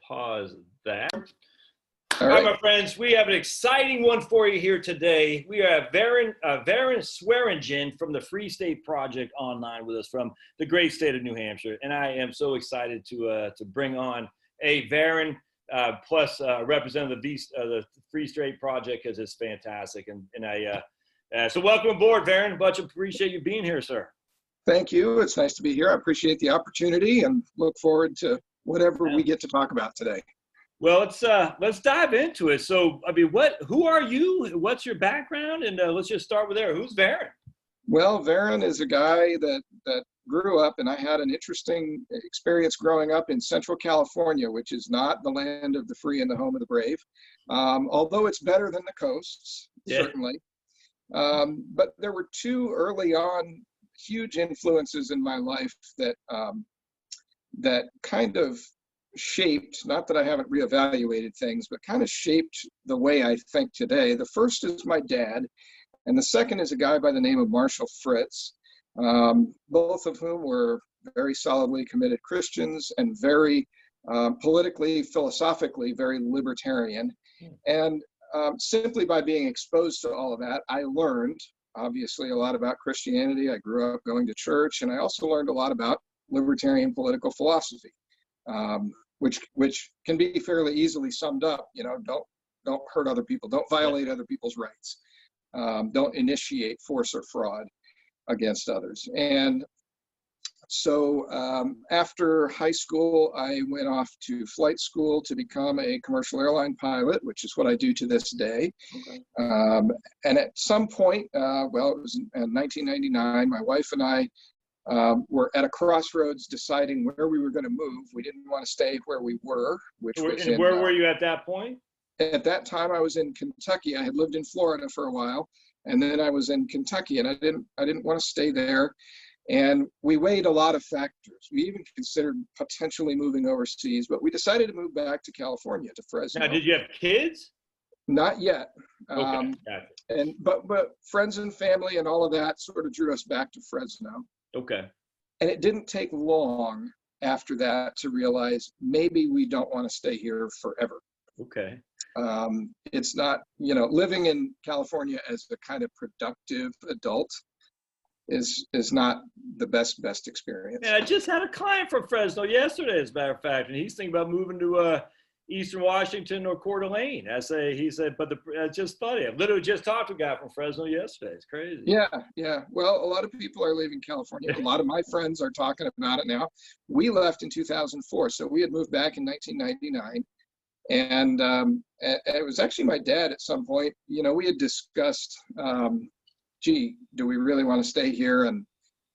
pause that. All right, right, my friends, we have an exciting one for you here today. We have Varrin Swearingen from the Free State Project online with us from the great state of New Hampshire. And I am so excited to bring on a Varrin plus representative of the Free State Project, because it's fantastic. So welcome aboard, Varrin. Much appreciate you being here, sir. thank you. It's nice to be here. I appreciate the opportunity and look forward to whatever we get to talk about today. Well, let's dive into it. So, I mean, who are you? What's your background? And let's just start with there. Who's Varrin? Well, Varrin is a guy that grew up, and I had an interesting experience growing up in Central California, which is not the land of the free and the home of the brave, although it's better than the coasts, certainly. But there were two early on huge influences in my life that kind of shaped, not that I haven't reevaluated things, but kind of shaped the way I think today. The first is my dad, and the second is a guy by the name of Marshall Fritz, both of whom were very solidly committed Christians and very politically, philosophically, very libertarian. And simply by being exposed to all of that, I learned, obviously, a lot about Christianity. I grew up going to church, and I also learned a lot about libertarian political philosophy. Which can be fairly easily summed up. You know, don't hurt other people, don't violate other people's rights, don't initiate force or fraud against others. And so after high school, I went off to flight school to become a commercial airline pilot, which is what I do to this day. Okay. And at some point, well, it was in 1999, my wife and I we're at a crossroads deciding where we were going to move. We didn't want to stay where we were, which was in, where were you at that point? At that time, I was in Kentucky. I had lived in Florida for a while, and then I was in Kentucky, and I didn't want to stay there. And we weighed a lot of factors. We even considered potentially moving overseas, but we decided to move back to California, to Fresno. Now, did you have kids? Not yet. Okay, gotcha. But friends and family and all of that sort of drew us back to Fresno. Okay. And it didn't take long after that to realize maybe we don't want to stay here forever. Okay. It's not, living in California as a kind of productive adult is not the best experience. Yeah, I just had a client from Fresno yesterday, as a matter of fact, and he's thinking about moving to Eastern Washington or Coeur d'Alene. He said, but it's just funny. I literally just talked to a guy from Fresno yesterday. It's crazy. Yeah. Well, a lot of people are leaving California. A lot of my friends are talking about it now. We left in 2004, so we had moved back in 1999. And it was actually my dad at some point. We had discussed, do we really want to stay here? And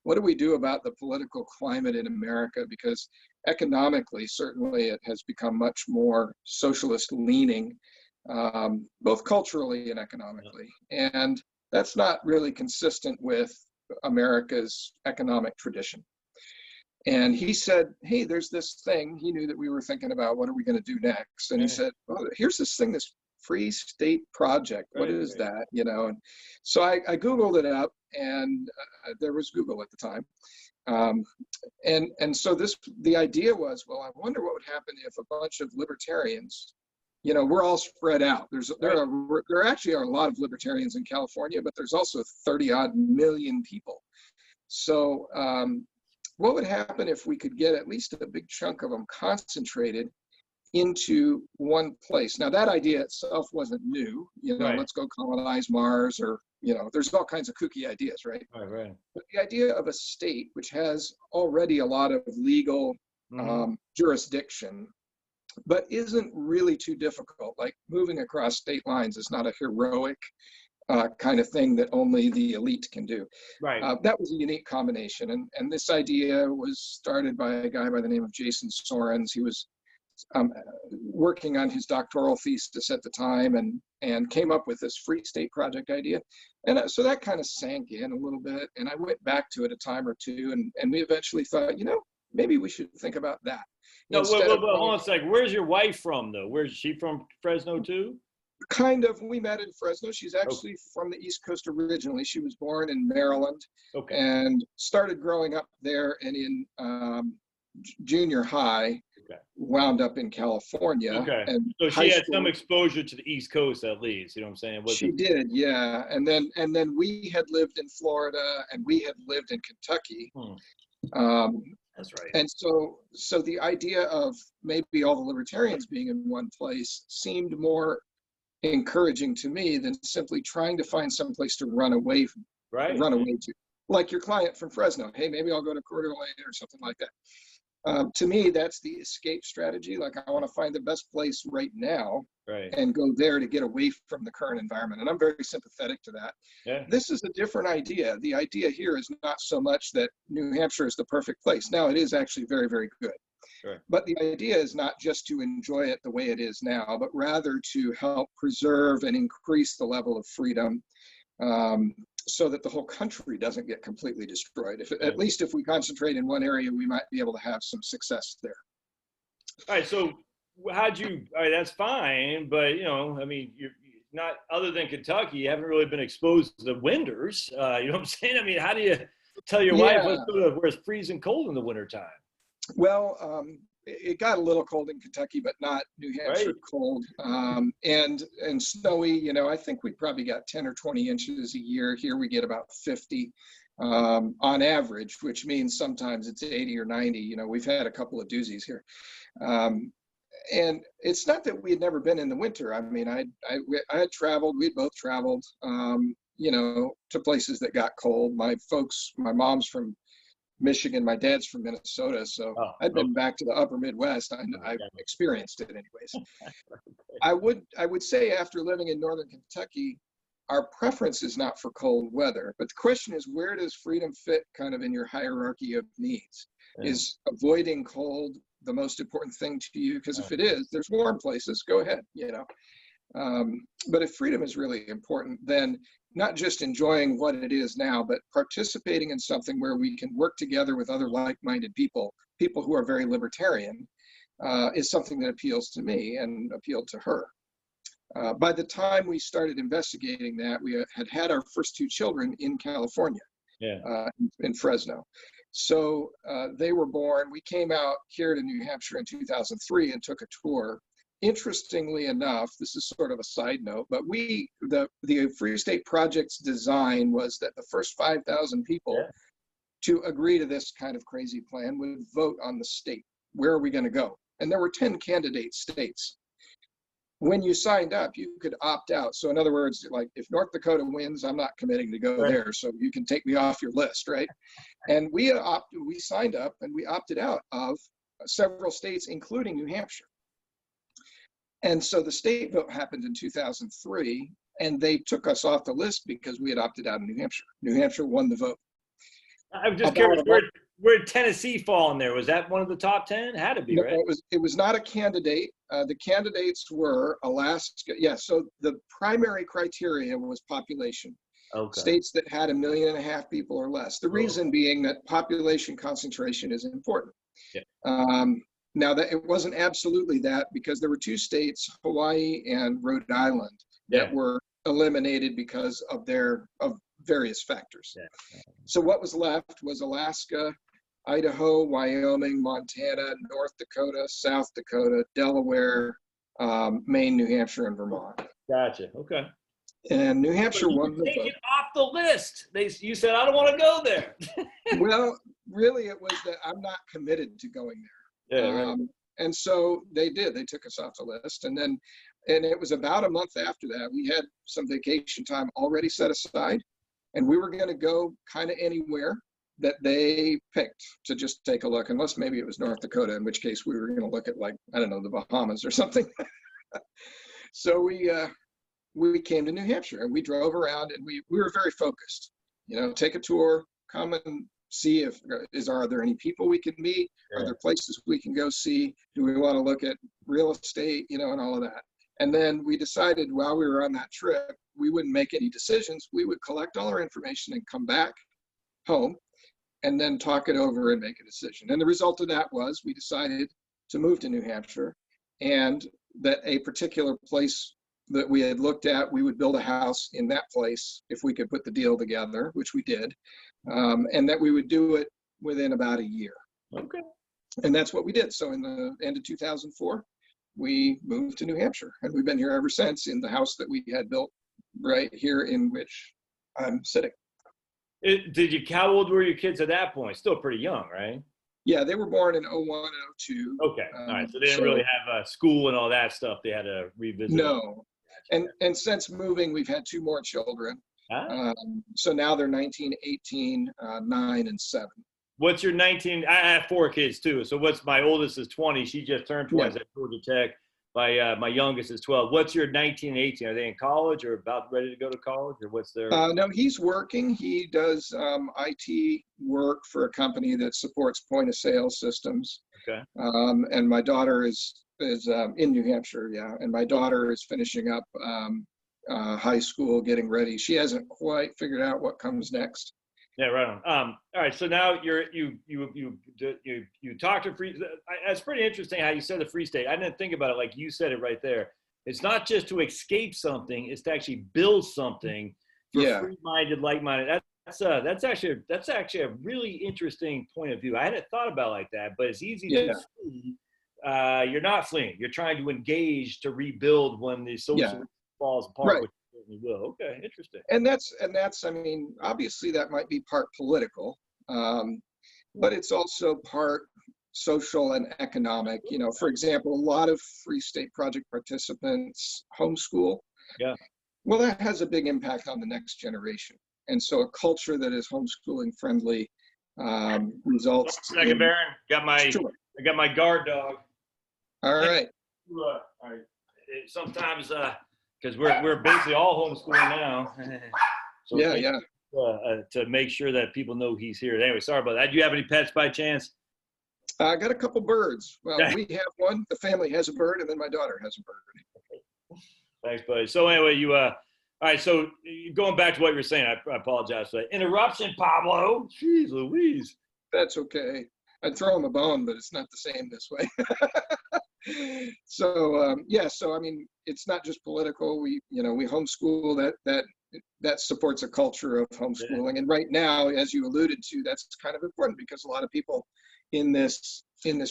what do we do about the political climate in America? Because economically, certainly it has become much more socialist leaning, both culturally and economically. And that's not really consistent with America's economic tradition. And he said, hey, there's this thing. He knew that we were thinking about what are we going to do next? And he said, well, here's this thing, this Free State Project. What is that? And so I Googled it up, and there was Google at the time. And so the idea was, well, I wonder what would happen if a bunch of libertarians, we're all spread out. There actually are a lot of libertarians in California, but there's also 30-odd million people. So what would happen if we could get at least a big chunk of them concentrated into one place? Now, that idea itself wasn't new. Let's go colonize Mars, or there's all kinds of kooky ideas, right? Right. But the idea of a state which has already a lot of legal jurisdiction, but isn't really too difficult, like moving across state lines is not a heroic kind of thing that only the elite can do. Right. That was a unique combination. And this idea was started by a guy by the name of Jason Sorens. He was working on his doctoral thesis at the time and came up with this Free State Project idea. And so that kind of sank in a little bit. And I went back to it a time or two, and we eventually thought, maybe we should think about that. No, hold on a second. Where's your wife from, though? Where's she from? Fresno, too? Kind of. We met in Fresno. She's actually from the East Coast originally. She was born in Maryland and started growing up there and in junior high. wound up in California. Okay. And So high she had some school, exposure to the East Coast at least, you know what I'm saying? she did, yeah. And then we had lived in Florida and we had lived in Kentucky. Um, That's right. and so the idea of maybe all the libertarians being in one place seemed more encouraging to me than simply trying to find some place to run away to, like your client from Fresno. Hey, maybe I'll go to Coeur d'Alene or something like that. To me, that's the escape strategy. Like, I want to find the best place right now and go there to get away from the current environment. And I'm very sympathetic to that. Yeah. This is a different idea. The idea here is not so much that New Hampshire is the perfect place. Now, it is actually very, very good. But the idea is not just to enjoy it the way it is now, but rather to help preserve and increase the level of freedom, so that the whole country doesn't get completely destroyed. At least if we concentrate in one area, we might be able to have some success there. All right. So all right, that's fine. But, you know, I mean, you're not, other than Kentucky, you haven't really been exposed to the winters. You know what I'm saying? I mean, how do you tell your wife where it's freezing cold in the wintertime? Well, it got a little cold in Kentucky, but not New Hampshire cold, and snowy. You know, I think we probably got 10 or 20 inches a year. Here we get about 50 on average, which means sometimes it's 80 or 90. You know, we've had a couple of doozies here. And it's not that we had never been in the winter. I mean, I had traveled, we'd both traveled, you know, to places that got cold. My mom's from Michigan, my dad's from Minnesota, so I'd been back to the upper Midwest. I experienced it anyways. I would say after living in northern Kentucky, our preference is not for cold weather, but the question is, where does freedom fit kind of in your hierarchy of needs? Is avoiding cold the most important thing to you? Because if it is, there's warm places, go ahead, you know. But if freedom is really important, then not just enjoying what it is now, but participating in something where we can work together with other like-minded people who are very libertarian, is something that appeals to me and appealed to her. By the time we started investigating that, we had our first two children in California, in Fresno. So they were born. We came out here to New Hampshire in 2003 and took a tour. Interestingly enough, this is sort of a side note, but the Free State Project's design was that the first 5,000 people to agree to this kind of crazy plan would vote on the state. Where are we going to go? And there were 10 candidate states. When you signed up, you could opt out. So in other words, like, if North Dakota wins, I'm not committing to go there, so you can take me off your list, right? And we signed up and we opted out of several states, including New Hampshire. And so the state vote happened in 2003, and they took us off the list because we had opted out of New Hampshire. New Hampshire won the vote. I'm just curious, where did Tennessee fall in there? Was that one of the top 10? Had to be, no, right? It was not a candidate. The candidates were Alaska. Yeah, so the primary criteria was population. States that had 1.5 million people or less. The reason being that population concentration is important. Now, that it wasn't absolutely that, because there were two states, Hawaii and Rhode Island, that were eliminated because of various factors. So what was left was Alaska, Idaho, Wyoming, Montana, North Dakota, South Dakota, Delaware, Maine, New Hampshire, and Vermont. Gotcha. Okay. And New Hampshire won the vote. Take it off the list. You said, I don't want to go there. Well, really, it was that I'm not committed to going there. And so they did. They took us off the list. And it was about a month after that, we had some vacation time already set aside, and we were going to go kind of anywhere that they picked to just take a look, unless maybe it was North Dakota, in which case we were going to look at, like, I don't know, the Bahamas or something. So we came to New Hampshire and we drove around, and we were very focused, you know, take a tour, come and see are there any people we can meet? Are there places we can go see? Do we want to look at real estate, you know, and all of that? And then we decided while we were on that trip, we wouldn't make any decisions. We would collect all our information and come back home and then talk it over and make a decision. And the result of that was we decided to move to New Hampshire, and that a particular place that we had looked at, we would build a house in that place if we could put the deal together, which we did, and that we would do it within about a year. Okay. And that's what we did. So in the end of 2004, we moved to New Hampshire, and we've been here ever since in the house that we had built right here in which I'm sitting. How old were your kids at that point? Still pretty young, right? Yeah, they were born in '01 and '02. Okay. All right. So they didn't really have school and all that stuff. They had to revisit. No. And since moving, we've had two more children. Ah. So now they're 19, 18, 9, and 7. What's your 19? I have 4 kids too. So my oldest is 20. She just turned 20 at Georgia Tech. My youngest is 12. What's your 19 and 18? Are they in college or about ready to go to college, or what's their? No, he's working. He does IT work for a company that supports point of sale systems. Okay. And my daughter is in New Hampshire, yeah. And my daughter is finishing up high school, getting ready. She hasn't quite figured out what comes next. Yeah, right on. All right, so now you talked to Free. That's pretty interesting how you said the Free State. I didn't think about it like you said it right there. It's not just to escape something; it's to actually build something for free-minded, like-minded. That's actually a really interesting point of view. I hadn't thought about it like that, but it's easy to see. You're not fleeing. You're trying to engage to rebuild when the social falls apart. Right. Which certainly will. Okay, interesting. And that's. I mean, obviously that might be part political, but it's also part social and economic. You know, for example, a lot of Free State Project participants homeschool. Yeah. Well, that has a big impact on the next generation. And so a culture that is homeschooling friendly results. Second, Varrin, I got my guard dog. All right. All right. Sometimes, because we're basically all homeschooling now. So to make sure that people know he's here. Anyway, sorry about that. Do you have any pets by chance? I got a couple birds. Well, we have one. The family has a bird, and then my daughter has a bird. Thanks, buddy. So anyway, all right, so going back to what you were saying, I apologize for that interruption, Pablo. Jeez Louise. That's okay. I'd throw him a bone, but it's not the same this way. So I mean, it's not just political. We homeschool. That supports a culture of homeschooling. And right now, as you alluded to, that's kind of important because a lot of people in this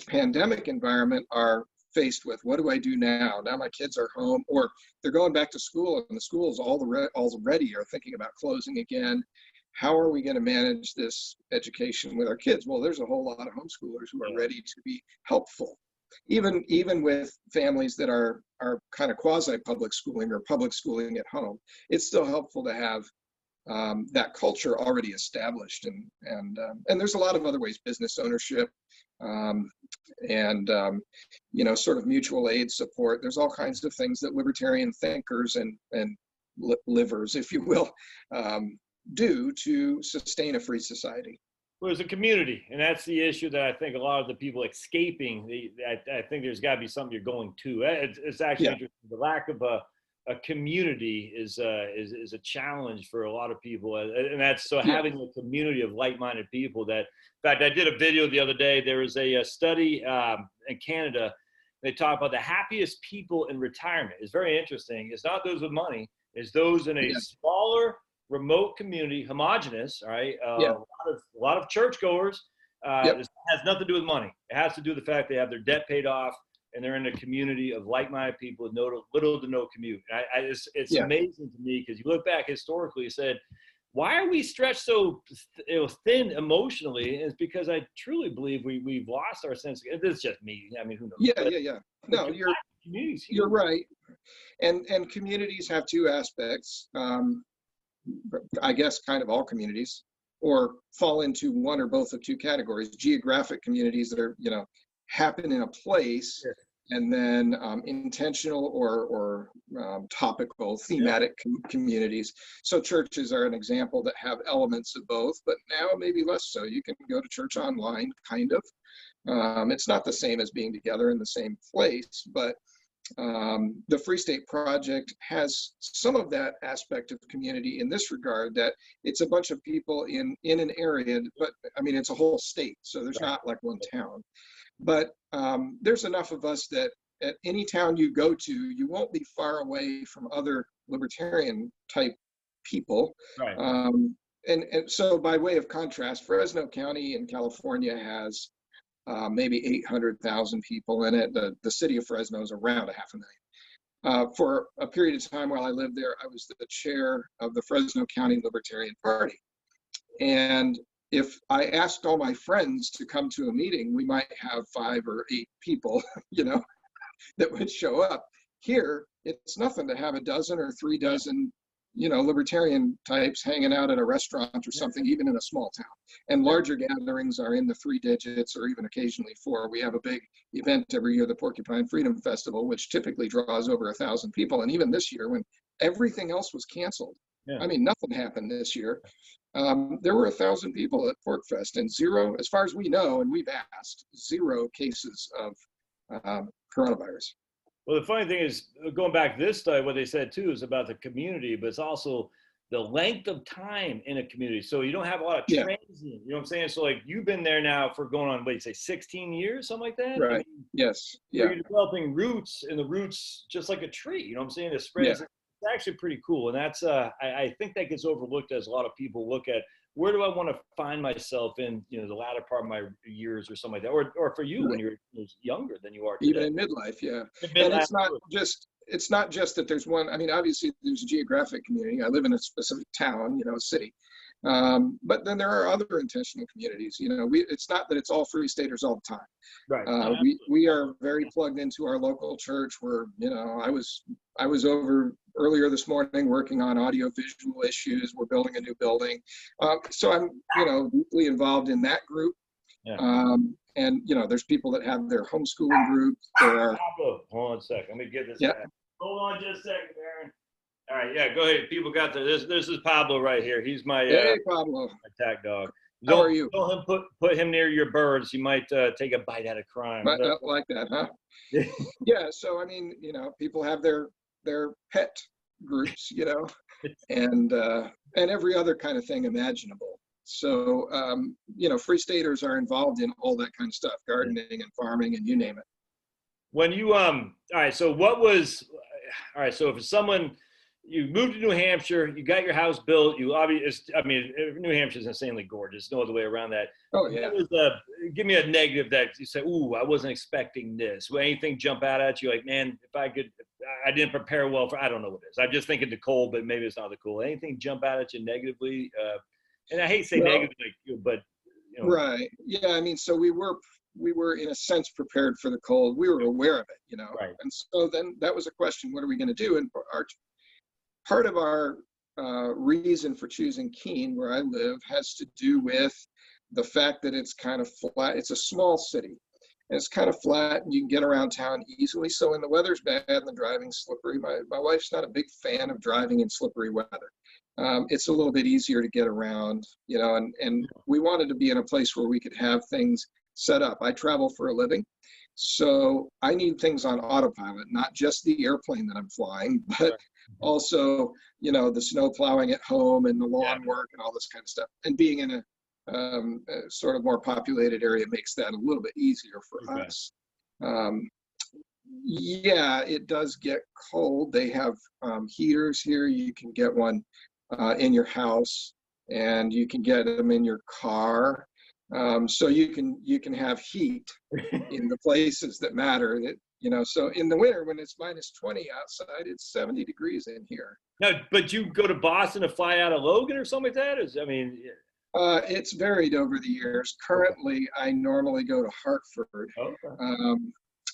pandemic environment are faced with, what do I do now? Now my kids are home, or they're going back to school, and the schools already are thinking about closing again. How are we going to manage this education with our kids? Well, there's a whole lot of homeschoolers who are ready to be helpful, even with families that are kind of quasi-public schooling or public schooling at home. It's still helpful to have that culture already established, and there's a lot of other ways: business ownership, sort of mutual aid support. There's all kinds of things that libertarian thinkers and livers, if you will, do to sustain a free society. Well, there's a community, and that's the issue that I think a lot of the people escaping. I think there's got to be something you're going to. It's actually interesting. The lack of a community is a challenge for a lot of people, and that's so having a community of like-minded people. That, in fact, I did a video the other day. There was a study in Canada. They talk about the happiest people in retirement. It's very interesting. It's not those with money. It's those in a smaller, remote community, homogenous. All right, a lot of churchgoers. It has nothing to do with money. It has to do with the fact they have their debt paid off, and they're in a community of like-minded people with little to no commute. It's amazing to me because you look back historically and said, why are we stretched so thin emotionally? And it's because I truly believe we've lost our sense. This is just me. I mean, who knows? Yeah. No, you're right. And communities have two aspects. I guess kind of all communities, or fall into one or both of two categories: geographic communities that are, happen in a place, and then intentional or topical, thematic communities. So churches are an example that have elements of both, but now maybe less so. You can go to church online, kind of. It's not the same as being together in the same place, but the Free State Project has some of that aspect of community in this regard, that it's a bunch of people in an area, but I mean, it's a whole state, so there's not like one town. But there's enough of us that at any town you go to, you won't be far away from other libertarian type people. Right. And so by way of contrast, Fresno County in California has maybe 800,000 people in it. The city of Fresno is around 500,000. For a period of time while I lived there, I was the chair of the Fresno County Libertarian Party. And if I asked all my friends to come to a meeting, we might have 5 or 8 people, that would show up. Here, it's nothing to have a dozen or 3 dozen, libertarian types hanging out at a restaurant or something, even in a small town. And larger gatherings are in the 3 digits or even occasionally 4. We have a big event every year, the Porcupine Freedom Festival, which typically draws over 1,000 people. And even this year, when everything else was canceled, I mean, nothing happened this year. There were 1,000 people at Pork Fest, and 0, as far as we know, and we've asked, 0 cases of coronavirus. Well, the funny thing is, going back to this study, what they said too is about the community, but it's also the length of time in a community. So you don't have a lot of transient, you know what I'm saying? So like you've been there now for going on, what do you say, 16 years, something like that? Right. Yes. Yeah. You're developing roots, and the roots just like a tree, you know what I'm saying? It spreads. It's actually pretty cool. And that's, I think that gets overlooked as a lot of people look at, where do I want to find myself in, the latter part of my years or something like that, or for you when you're younger than you are today. Even in midlife, yeah. And it's not just that there's one. I mean, obviously there's a geographic community. I live in a specific town, a city. But then there are other intentional communities. It's not that it's all Free Staters all the time. Right. We are very plugged into our local church. Where I was over earlier this morning working on audio visual issues. We're building a new building, so I'm deeply involved in that group. Yeah. And there's people that have their homeschooling groups. There are. Hold on a second. Let me get this. Yeah. Back. Hold on just a second, Varrin. All right, yeah, go ahead. People got this. This is Pablo right here. He's my Pablo, attack dog. How are you? Don't put him near your birds. You might take a bite out of crime. But not like that, huh? Yeah. So I mean, people have their pet groups, and every other kind of thing imaginable. So Free Staters are involved in all that kind of stuff, gardening and farming and you name it. When you all right. So so if someone, you moved to New Hampshire, you got your house built, New Hampshire is insanely gorgeous. No other way around that. Oh, yeah. Give me a negative that you say, ooh, I wasn't expecting this. Will anything jump out at you? Like, man, I didn't prepare well for, I don't know what it is. I'm just thinking the cold, but maybe it's not the cold. Anything jump out at you negatively? And I hate to say negatively, but. Right. Yeah. I mean, so we were in a sense prepared for the cold. We were aware of it, Right. And so then that was a question, what are we going to do? And part of our reason for choosing Keene, where I live, has to do with the fact that it's kind of flat. It's a small city, and it's kind of flat, and you can get around town easily. So when the weather's bad and the driving's slippery, my wife's not a big fan of driving in slippery weather. It's a little bit easier to get around, and we wanted to be in a place where we could have things set up. I travel for a living, so I need things on autopilot, not just the airplane that I'm flying, but also, the snow plowing at home and the lawn work and all this kind of stuff. And being in a sort of more populated area makes that a little bit easier for us. Yeah, it does get cold. They have heaters here. You can get one in your house, and you can get them in your car. So you can have heat in the places that matter. So in the winter when it's -20 outside, it's 70 degrees in here. No, but you go to Boston to fly out of Logan or something like that? It's varied over the years. Currently, I normally go to Hartford. Okay.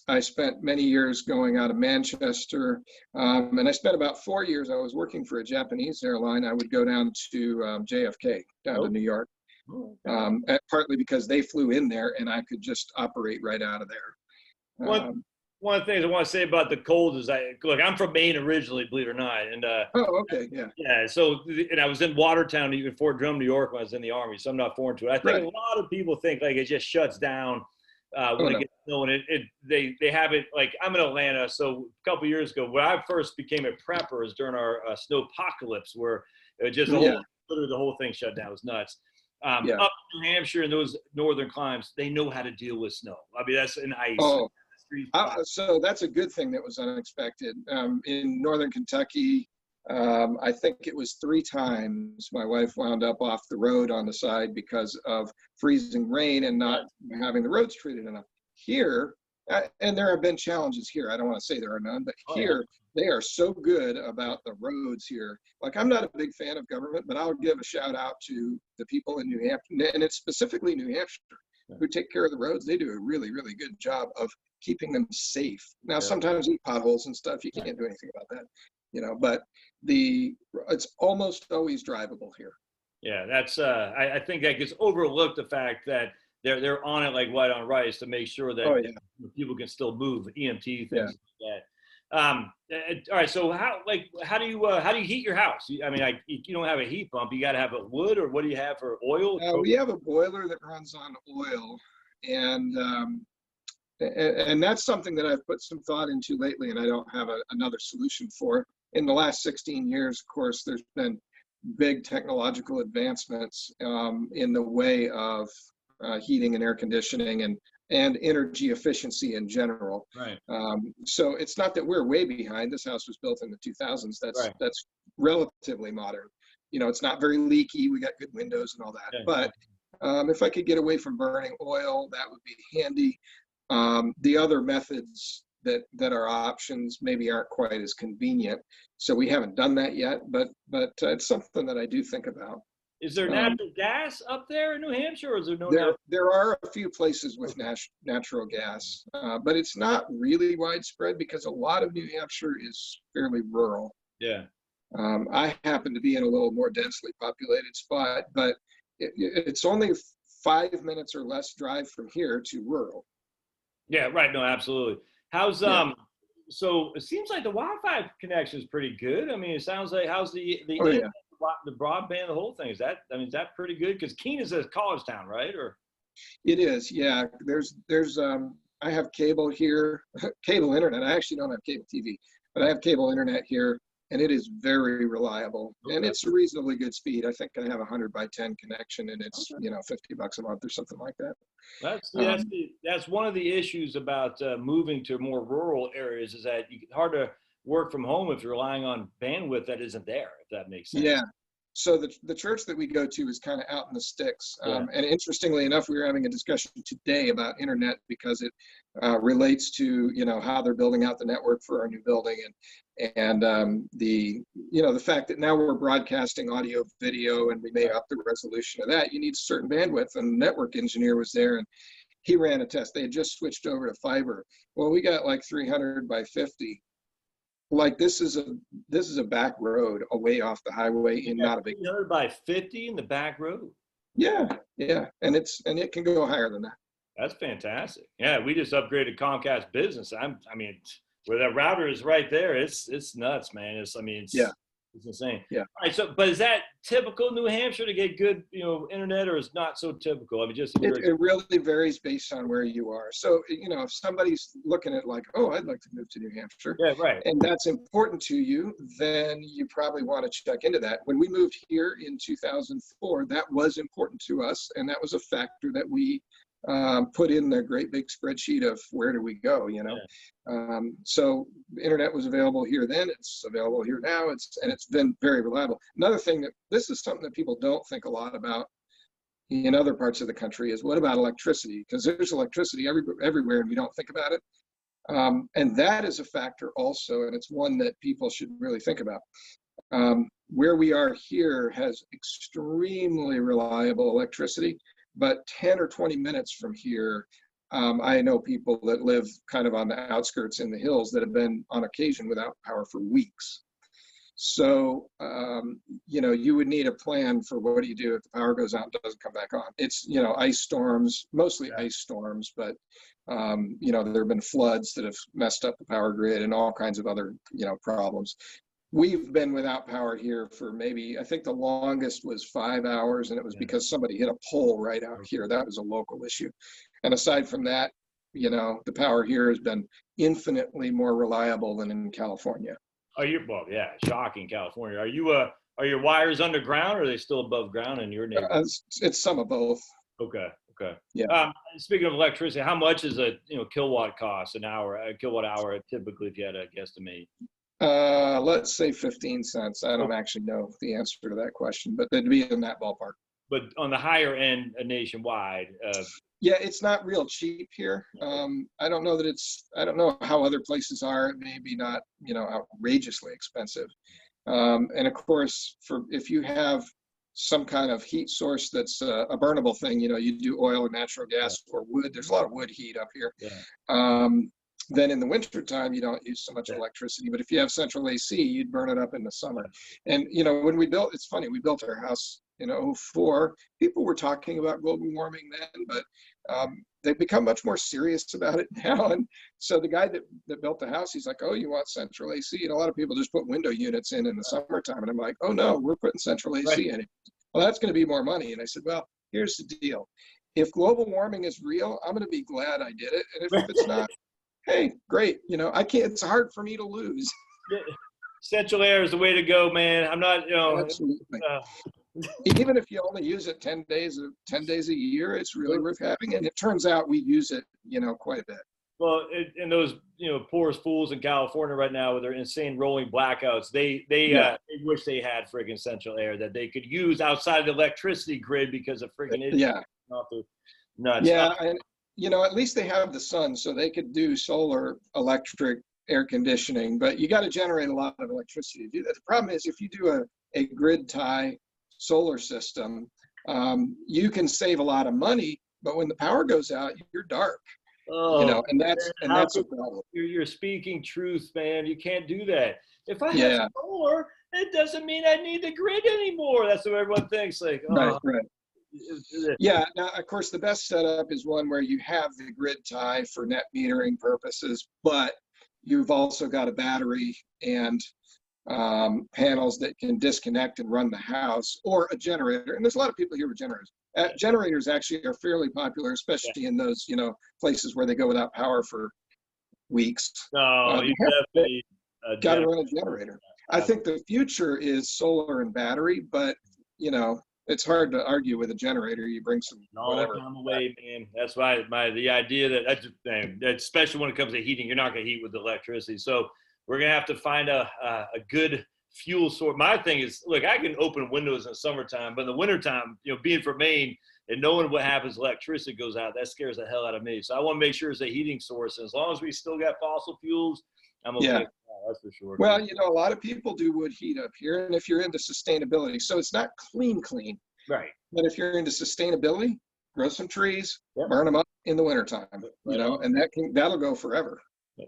I spent many years going out of Manchester, and I spent about 4 years. I was working for a Japanese airline. I would go down to JFK, down to New York, partly because they flew in there, and I could just operate right out of there. One of the things I want to say about the cold is I'm from Maine originally, believe it or not. And okay, yeah. Yeah, so, and I was in Watertown, even Fort Drum, New York, when I was in the Army, so I'm not foreign to it. I think a lot of people think like it just shuts down when it gets snow, and they have it, like, I'm in Atlanta, so a couple years ago, when I first became a prepper is during our snowpocalypse, where it just literally the whole thing shut down. It was nuts. Up in New Hampshire and those northern climes, they know how to deal with snow. I mean, that's an ice. So that's a good thing that was unexpected. In northern Kentucky, I think it was 3 times my wife wound up off the road on the side because of freezing rain and not having the roads treated enough. Here, and there have been challenges here. I don't want to say there are none, but here they are so good about the roads here. Like, I'm not a big fan of government, but I'll give a shout out to the people in New Hampshire, and it's specifically New Hampshire, who take care of the roads. They do a really, really good job of keeping them safe. Now, sometimes you potholes and stuff, you can't do anything about that, but it's almost always drivable here. Yeah, that's I think that gets overlooked, the fact that they're on it like white on rice to make sure that people can still move, EMT, things like that. All right, so how do you heat your house? I mean, you don't have a heat pump. You got to have a wood, or what do you have for oil? We have a boiler that runs on oil, and that's something that I've put some thought into lately, and I don't have another solution for. In the last 16 years, of course, there's been big technological advancements in the way of heating and air conditioning and energy efficiency in general. Right. So it's not that we're way behind. This house was built in the 2000s. That's relatively modern. It's not very leaky. We got good windows and all that. But if I could get away from burning oil, that would be handy. The other methods that are options maybe aren't quite as convenient, so we haven't done that yet. But it's something that I do think about. Is there natural gas up there in New Hampshire, or is there no? There are a few places with natural gas, but it's not really widespread because a lot of New Hampshire is fairly rural. Yeah. I happen to be in a little more densely populated spot, but it's only 5 minutes or less drive from here to rural. Yeah, right. No, absolutely. How's so it seems like the Wi-Fi connection is pretty good. I mean, it sounds like, how's the broadband, the whole thing? Is that pretty good? Because Keene is a college town, right? Or it is, yeah. There's I have cable here, cable internet. I actually don't have cable TV, but I have cable internet here, and it is very reliable, and it's a reasonably good speed. I think I have a 100x10 connection, and it's $50 a month or something like that. That's one of the issues about moving to more rural areas, is that it's hard to work from home if you're relying on bandwidth that isn't there, if that makes sense. Yeah. So the church that we go to is kind of out in the sticks. And interestingly enough, we were having a discussion today about internet because it relates to, how they're building out the network for our new building, and the fact that now we're broadcasting audio, video, and we may up the resolution of that. You need a certain bandwidth, and the network engineer was there, and he ran a test. They had just switched over to fiber. Well, we got like 300 by 50. Like, this is a back road away off the highway, in not a big 300 by 50 in the back road. Yeah, and it can go higher than that. That's fantastic. Yeah, we just upgraded Comcast Business. I mean, where that router is right there, it's nuts, man. It's insane. Yeah. All right. So, but is that typical New Hampshire to get good, internet, or is not so typical? I mean, it really varies based on where you are. So, if somebody's looking at like, oh, I'd like to move to New Hampshire, and that's important to you, then you probably want to check into that. When we moved here in 2004, that was important to us, and that was a factor that we put in the great big spreadsheet of where do we go, so internet was available here then, it's available here now, it's been very reliable. Another thing, this is something that people don't think a lot about in other parts of the country, is what about electricity? Because there's electricity everywhere and we don't think about it. And that is a factor also, and it's one that people should really think about. Where we are here has extremely reliable electricity, but 10 or 20 minutes from here, I know people that live kind of on the outskirts in the hills that have been on occasion without power for weeks. So, you would need a plan for what do you do if the power goes out and doesn't come back on. It's, ice storms, mostly ice storms, but, there have been floods that have messed up the power grid and all kinds of other, problems. We've been without power here for maybe, I think the longest was 5 hours, and it was because somebody hit a pole right out here. That was a local issue. And aside from that, the power here has been infinitely more reliable than in California. Shocking, California. Are your wires underground, or are they still above ground in your neighborhood? It's some of both. Okay. Yeah. Speaking of electricity, how much is a kilowatt cost an hour? A kilowatt hour typically, if you had to guesstimate? Let's say 15 cents. I don't actually know the answer to that question, but it'd be in that ballpark. But on the higher end nationwide. Yeah, it's not real cheap here. I don't know that I don't know how other places are. It may be not, outrageously expensive. And of course, if you have some kind of heat source that's a burnable thing, you do oil or natural gas or wood. There's a lot of wood heat up here. Yeah. Then in the wintertime, you don't use so much electricity. But if you have central AC, you'd burn it up in the summer. And, when it's funny, we built our house in '04. People were talking about global warming then, but they've become much more serious about it now. And so the guy that built the house, he's like, oh, you want central AC? And a lot of people just put window units in the summertime. And I'm like, oh, no, we're putting central AC in it. Well, that's going to be more money. And I said, well, here's the deal. If global warming is real, I'm going to be glad I did it. And if it's not, hey, great. It's hard for me to lose. Central air is the way to go, man. I'm not, Absolutely. Even if you only use it 10 days a year, it's really worth having. And it turns out we use it, quite a bit. Well, and those, poorest fools in California right now with their insane rolling blackouts, they wish they had friggin' central air that they could use outside of the electricity grid because of friggin' idiots. Yeah. Off the nuts. Yeah. And, at least they have the sun, so they could do solar electric air conditioning, but you got to generate a lot of electricity to do that. The problem is if you do a grid tie solar system, you can save a lot of money, but when the power goes out, you're dark. And that's a problem. You're speaking truth, man. You can't do that. If I have solar, it doesn't mean I need the grid anymore. That's what everyone thinks. Like, right. Yeah. Now, of course, the best setup is one where you have the grid tie for net metering purposes, but you've also got a battery and panels that can disconnect and run the house, or a generator. And there's a lot of people here with generators. Generators actually are fairly popular, especially in those, places where they go without power for weeks. No, you definitely got to run a generator. I think the future is solar and battery, but it's hard to argue with a generator. You bring some whatever. Long time away, man. That's why the idea that especially when it comes to heating, you're not going to heat with electricity. So we're going to have to find a good fuel source. My thing is, look, I can open windows in the summertime, but in the wintertime, being from Maine and knowing what happens, electricity goes out, that scares the hell out of me. So I want to make sure it's a heating source. And as long as we still got fossil fuels, I'm okay. Yeah. That's for sure. Well, a lot of people do wood heat up here, and if you're into sustainability, so it's not clean, right? But if you're into sustainability, grow some trees, burn them up in the wintertime, and that'll go forever.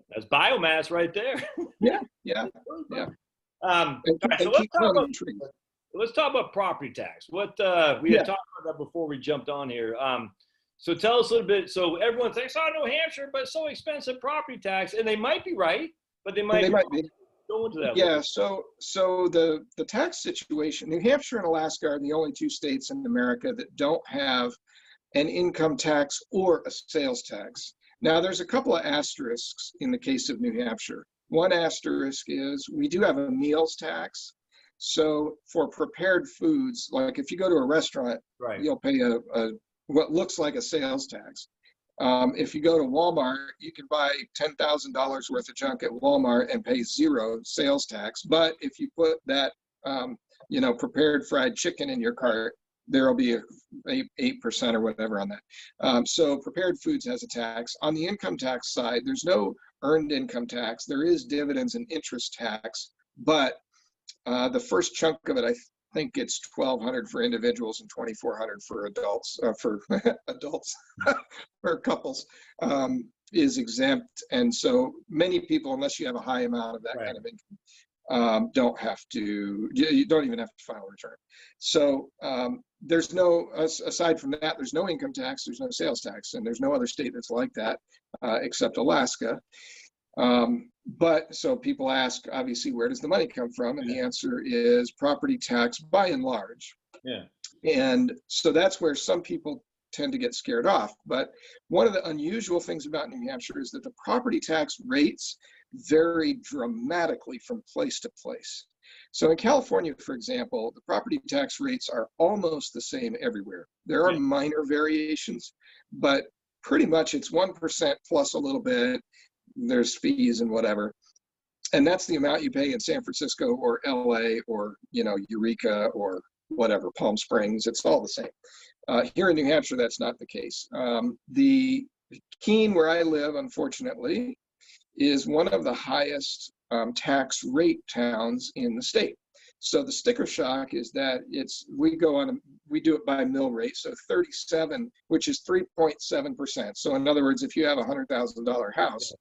That's biomass right there. Yeah. Let's talk about property tax. What we had talked about that before we jumped on here. So tell us a little bit. So everyone thinks, New Hampshire, but it's so expensive property tax, and they might be right, but they might be. Go into that. Yeah. So the tax situation, New Hampshire and Alaska are the only two states in America that don't have an income tax or a sales tax. Now, there's a couple of asterisks in the case of New Hampshire. One asterisk is we do have a meals tax. So for prepared foods, like if you go to a restaurant, you'll pay a what looks like a sales tax. If you go to Walmart, you can buy $10,000 worth of junk at Walmart and pay 0 sales tax. But if you put that, prepared fried chicken in your cart, there'll be a 8% or whatever on that. So prepared foods has a tax. On the income tax side, there's no earned income tax. There is dividends and interest tax, but the first chunk of it, I think it's $1,200 for individuals and $2,400 for adults, for adults, for couples, is exempt. And so many people, unless you have a high amount of that kind of income, you don't even have to file a return. So there's no, aside from that, there's no income tax, there's no sales tax, and there's no other state that's like that except Alaska. But so people ask, obviously, where does the money come from? And the answer is property tax by and large. Yeah. And so that's where some people tend to get scared off. But one of the unusual things about New Hampshire is that the property tax rates vary dramatically from place to place. So in California, for example, the property tax rates are almost the same everywhere. There are minor variations, but pretty much it's 1% plus a little bit. There's fees and whatever. And that's the amount you pay in San Francisco or LA or, Eureka or whatever, Palm Springs. It's all the same. Here in New Hampshire, that's not the case. The Keene, where I live, unfortunately, is one of the highest tax rate towns in the state. So the sticker shock is that we do it by mill rate. So 37, which is 3.7%. So in other words, if you have a $100,000 house,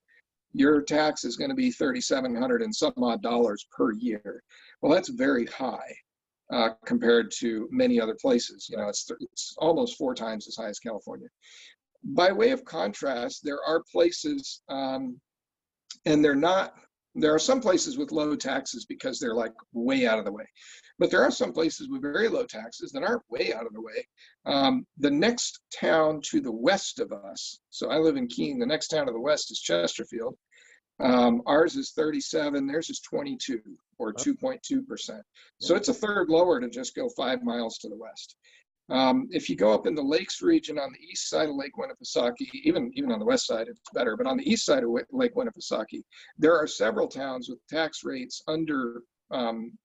your tax is going to be $3,700 and some odd dollars per year. Well, that's very high compared to many other places. It's almost 4 times as high as California. By way of contrast, there are places, and there are some places with low taxes because they're like way out of the way. But there are some places with very low taxes that aren't way out of the way. The next town to the west of us, so I live in Keene, the next town to the west is Chesterfield. Ours is 37, theirs is 22 or 2.2%. So it's a third lower to just go 5 miles to the west. If you go up in the Lakes region on the east side of Lake Winnipesaukee, even on the west side, it's better, but on the east side of Lake Winnipesaukee, there are several towns with tax rates under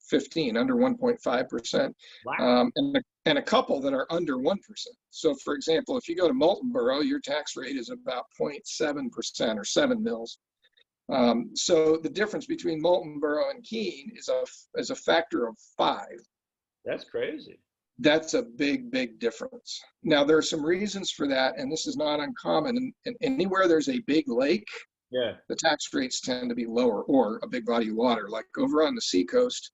15, under 1.5%, Wow. and a couple that are under 1%. So for example, if you go to Moultonborough, your tax rate is about 0.7% or 7 mils. So the difference between Moultonborough and Keene is a factor of 5. That's crazy. That's a big, big difference. Now, there are some reasons for that, and this is not uncommon. And anywhere there's a big lake, Yeah. the tax rates tend to be lower, or a big body of water. Like over on the seacoast,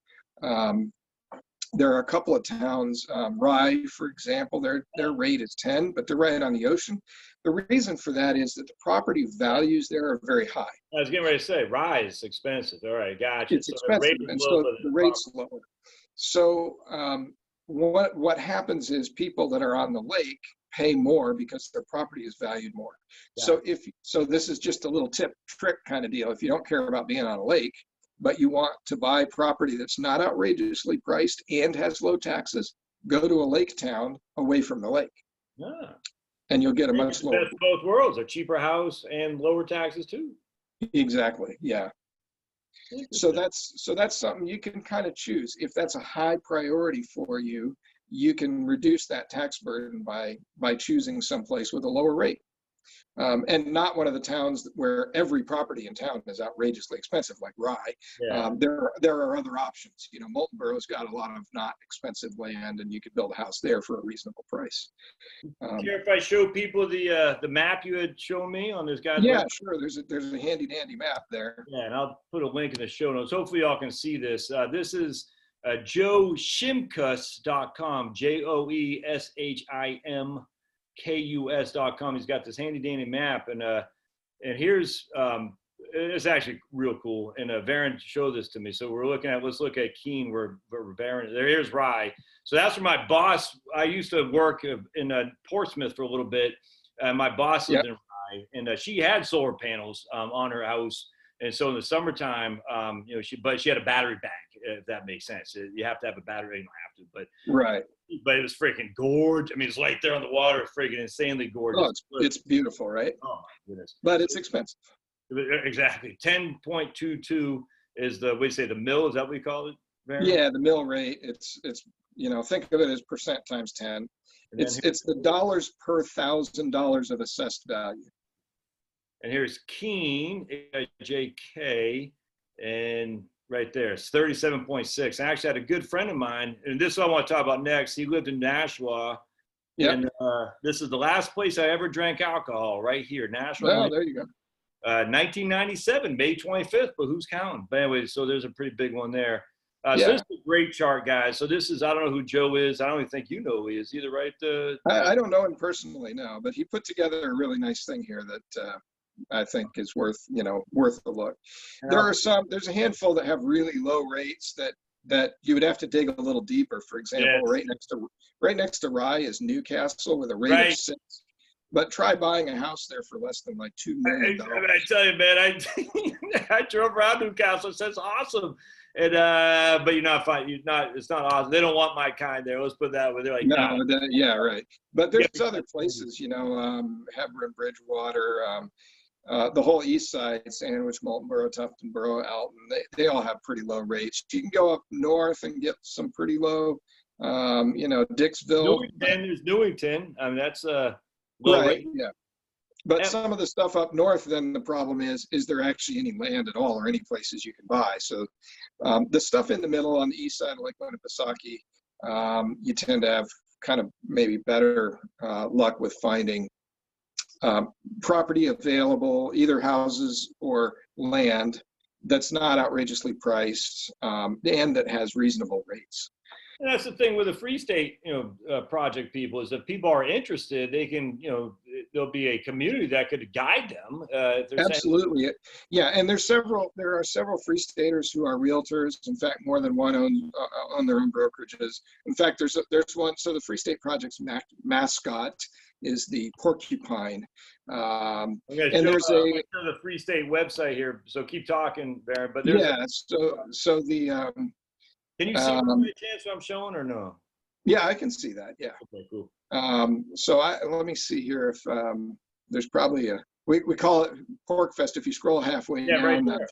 there are a couple of towns, Rye, for example, their rate is 10, but they're right on the ocean. The reason for that is that the property values there are very high. I was getting ready to say, rye is expensive. All right, gotcha. It's So the expensive, rate is and low, so but the it's rate's lower. So what happens is people that are on the lake pay more because their property is valued more. Yeah. So this is just a little trick kind of deal. If you don't care about being on a lake, but you want to buy property that's not outrageously priced and has low taxes, go to a lake town away from the lake, Yeah. and you'll get a much lower. Best of both worlds, a cheaper house and lower taxes too. Exactly. Yeah. So that's something you can kind of choose. If that's a high priority for you, you can reduce that tax burden by choosing someplace with a lower rate. And not one of the towns where every property in town is outrageously expensive, like Rye. Yeah. There are other options. Moultonborough's got a lot of not expensive land, and you could build a house there for a reasonable price. Care if I show people the map you had shown me on this guy's Yeah, website? sure. There's a handy dandy map there. Yeah, and I'll put a link in the show notes. Hopefully y'all can see this. This is joeshimkus.com, JoeShimkus.com. He's got this handy dandy map, and here's it's actually real cool. And Varrin showed this to me, so let's look at Keene, where Varrin. Here's Rye. So that's where my boss. I used to work in Portsmouth for a little bit. My boss lived in Rye, and she had solar panels on her house. And so in the summertime, she had a battery bank, if that makes sense. You have to have a battery. You don't have to, but right. But it was freaking gorgeous. I mean, it's right there on the water, freaking insanely gorgeous. Oh, it's beautiful, right? Oh my goodness! But it's expensive. Exactly. 10.22 is the, what do you say, the mill? Is that what we call it, Varrin? Yeah, the mill rate. It's think of it as percent times 10. It's the dollars per $1,000 of assessed value. And here's Keene, JK, and right there, it's 37.6. I actually had a good friend of mine, and this is what I want to talk about next. He lived in Nashua. Yep. And this is the last place I ever drank alcohol, right here, Nashua. Well, there you go. 1997, May 25th, but who's counting? But anyway, so there's a pretty big one there. So this is a great chart, guys. So this is, I don't know who Joe is. I don't even think you know who he is either, right? I don't know him personally, no, but he put together a really nice thing here that I think is worth a look. There's a handful that have really low rates that you would have to dig a little deeper. For example, right next to Rye is Newcastle with a rate of 6. But try buying a house there for less than like $2 million. I tell you, man, I drove around Newcastle. It says awesome, and but it's not awesome. They don't want my kind there. Let's put that way. They're like, no, yeah, right. But there's other places, Hebron, Bridgewater. the whole east side, Sandwich, Moultonboro, Tuftonboro, Alton, they all have pretty low rates. You can go up north and get some pretty low, Dixville. Newington, there's Newington. I mean, that's low Right, rate. yeah. But And some of the stuff up north, then the problem is there actually any land at all or any places you can buy? So the stuff in the middle on the east side of Lake Winnipesaukee, you tend to have kind of maybe better luck with finding property available, either houses or land that's not outrageously priced and that has reasonable rates. And that's the thing with the Free State, project people is if people are interested, they can, there'll be a community that could guide them. Absolutely, yeah. And there are several Free Staters who are realtors. In fact, more than one own their own brokerages. In fact, there's one. So the Free State Project's mascot is the porcupine. I'm going to and show, there's the Free State website here. So keep talking, Varrin. But there's so the can you see by chance what I'm showing or no? Yeah, I can see that. Yeah. Okay, cool. So let me see here if there's probably we call it Pork Fest. If you scroll halfway down, right there.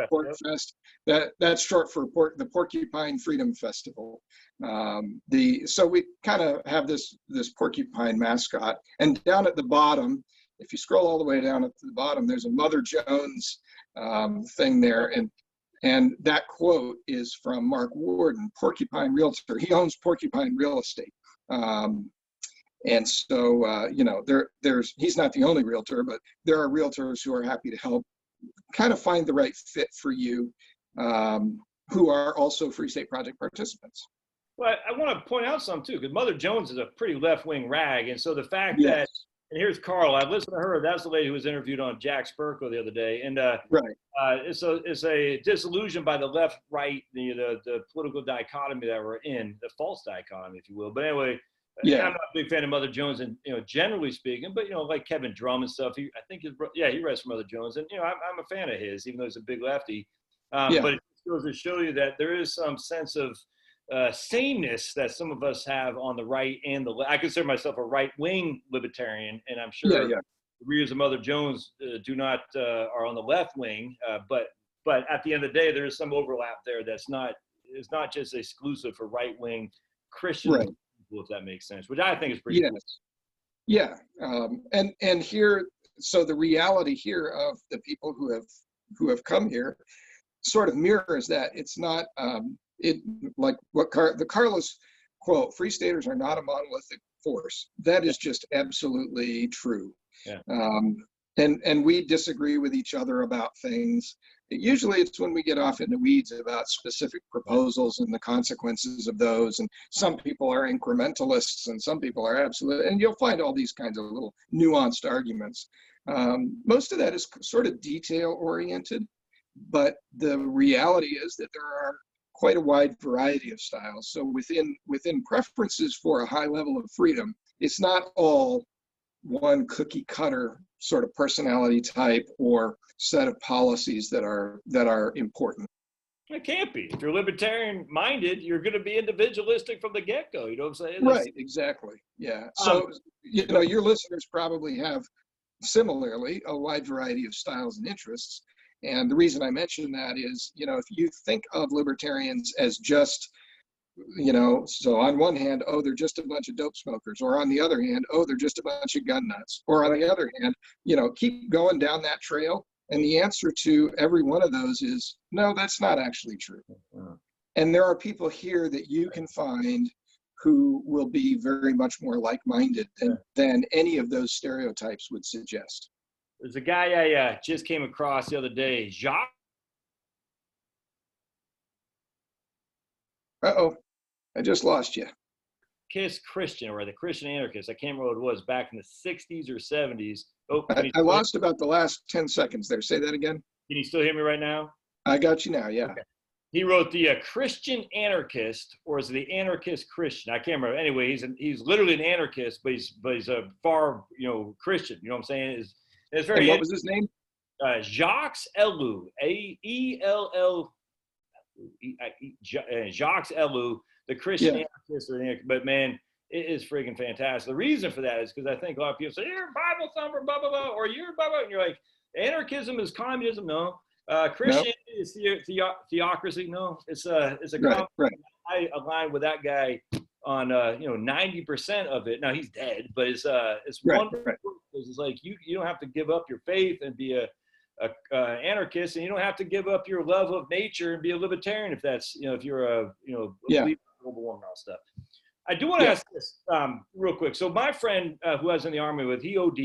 Pork Fest. That's short for the Porcupine Freedom Festival. So we kind of have this porcupine mascot, and down at the bottom, if you scroll all the way down at the bottom, there's a Mother Jones thing there, and that quote is from Mark Warden, Porcupine Realtor. He owns Porcupine Real Estate. And so, he's not the only realtor, but there are realtors who are happy to help kind of find the right fit for you, who are also Free State Project participants. Well, I want to point out something too, because Mother Jones is a pretty left-wing rag. And so the fact that, and here's Carl, I listened to her, that's the lady who was interviewed on Jack Spurko the other day. And it's a disillusion by the left-right, the political dichotomy that we're in, the false dichotomy, if you will. But anyway, I'm not a big fan of Mother Jones, and generally speaking, but like Kevin Drum and stuff. He writes for Mother Jones, and I'm a fan of his, even though he's a big lefty. But it goes to show you that there is some sense of sameness that some of us have on the right and the left. I consider myself a right-wing libertarian, and I'm sure the readers of Mother Jones are on the left wing. But at the end of the day, there is some overlap there. It's not just exclusive for right-wing Christian people, if that makes sense, which I think is pretty cool. Yeah. And here, so the reality here of the people who have come here sort of mirrors that. It's not like what the Carlos quote, Free Staters are not a monolithic force. That is just absolutely true. Yeah. And we disagree with each other about things. Usually it's when we get off in the weeds about specific proposals and the consequences of those. And some people are incrementalists and some people are absolute. And you'll find all these kinds of little nuanced arguments. Most of that is sort of detail oriented, but the reality is that there are quite a wide variety of styles. So within preferences for a high level of freedom, it's not all one cookie cutter sort of personality type or set of policies that are important. It can't be. If you're libertarian minded, you're going to be individualistic from the get-go. You know what I'm saying? Right, exactly. Yeah. So, your listeners probably have similarly a wide variety of styles and interests. And the reason I mention that is, if you think of libertarians as just, so on one hand, oh, they're just a bunch of dope smokers, or on the other hand, oh, they're just a bunch of gun nuts, or on the other hand, keep going down that trail. And the answer to every one of those is, no, that's not actually true. And there are people here that you can find who will be very much more like-minded than any of those stereotypes would suggest. There's a guy I just came across the other day, Jacques. Uh-oh, I just lost you. Christian, or the Christian anarchist. I can't remember what it was, back in the 60s or 70s. Oh, I lost about the last 10 seconds there. Say that again. Can you still hear me right now? I got you now, yeah. Okay. He wrote the Christian anarchist, or is it the anarchist Christian? I can't remember. Anyway, he's literally an anarchist, but he's a far, Christian. You know what I'm saying? It's very. And what was his name? Jacques Ellul, A-E-L-L. Jacques Ellul, the Christian anarchist. But man, it is freaking fantastic. The reason for that is because I think a lot of people say, you're a Bible thumper, blah, blah, blah, or you're blah, blah, and you're like, Anarchism is communism? No. No, Christianity is theocracy? No. It's a right, right, I align with that guy on 90% of it. Now he's dead, but it's right, one. right. It's like you don't have to give up your faith and be a anarchist, and you don't have to give up your love of nature and be a libertarian if that's if you're a Yeah, believer in global warming and all stuff. I do want to yeah, ask this real quick. So my friend who I was in the army with, he OD'd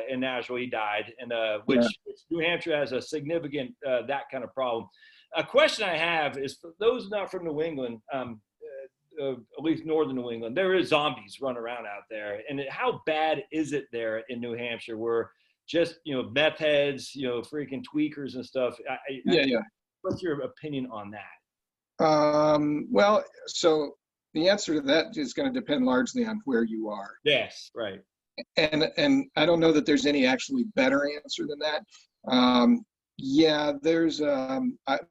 in Nashville. He died, and yeah. which New Hampshire has a significant that kind of problem. A question I have is for those not from New England, at least northern New England, there is zombies running around out there. And how bad is it there in New Hampshire where just, meth heads, freaking tweakers and stuff? Yeah, yeah. What's your opinion on that? Well, so the answer to that is going to depend largely on where you are. Yes, right. And I don't know that there's any actually better answer than that. Yeah, there's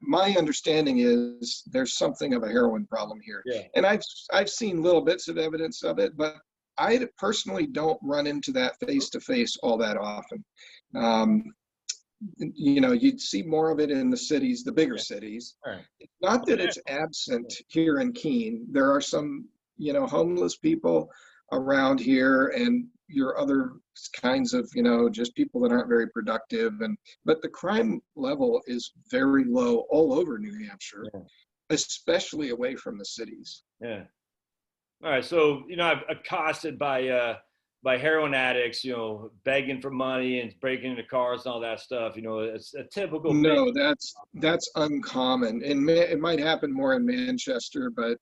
my understanding is there's something of a heroin problem here. Yeah. And I've seen little bits of evidence of it, but I personally don't run into that face to face all that often. You'd see more of it in the cities, the bigger cities. Right. Not that it's absent here in Keene. There are some, homeless people around here and your other kinds of, just people that aren't very productive. But the crime level is very low all over New Hampshire, especially away from the cities. Yeah. All right. So, I'm accosted by heroin addicts, begging for money and breaking into cars and all that stuff. It's a typical No, thing. that's uncommon. And it might happen more in Manchester, but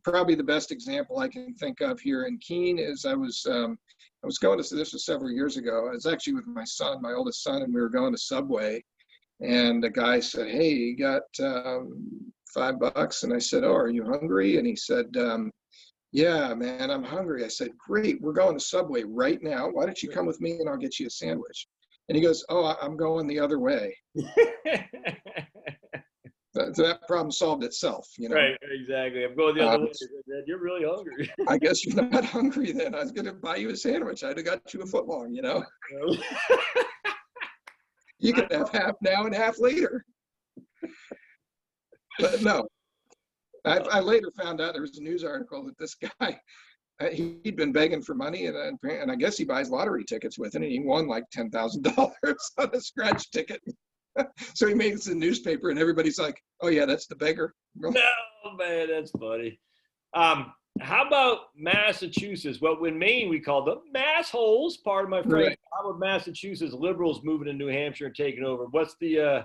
probably the best example I can think of here in Keene is I was going to, this was several years ago. I was actually with my son, my oldest son, and we were going to Subway, and the guy said, "Hey, you got $5?" And I said, "Oh, are you hungry?" And he said, "Yeah, man, I'm hungry." I said, "Great, we're going to Subway right now. Why don't you come with me and I'll get you a sandwich?" And he goes, "Oh, I'm going the other way." So that problem solved itself, Right, exactly. I'm going the other way. You're really hungry. I guess you're not hungry then. I was going to buy you a sandwich. I'd have got you a footlong, You could have half now and half later. But no. I later found out there was a news article that this guy, he'd been begging for money, and I guess he buys lottery tickets with it, and he won like $10,000 on a scratch ticket. So he makes the newspaper, and everybody's like, "Oh yeah, that's the beggar." No, man, that's funny. How about Massachusetts? Well, in Maine, we call them mass holes, part of my phrase. Right. How about Massachusetts liberals moving to New Hampshire and taking over? What's the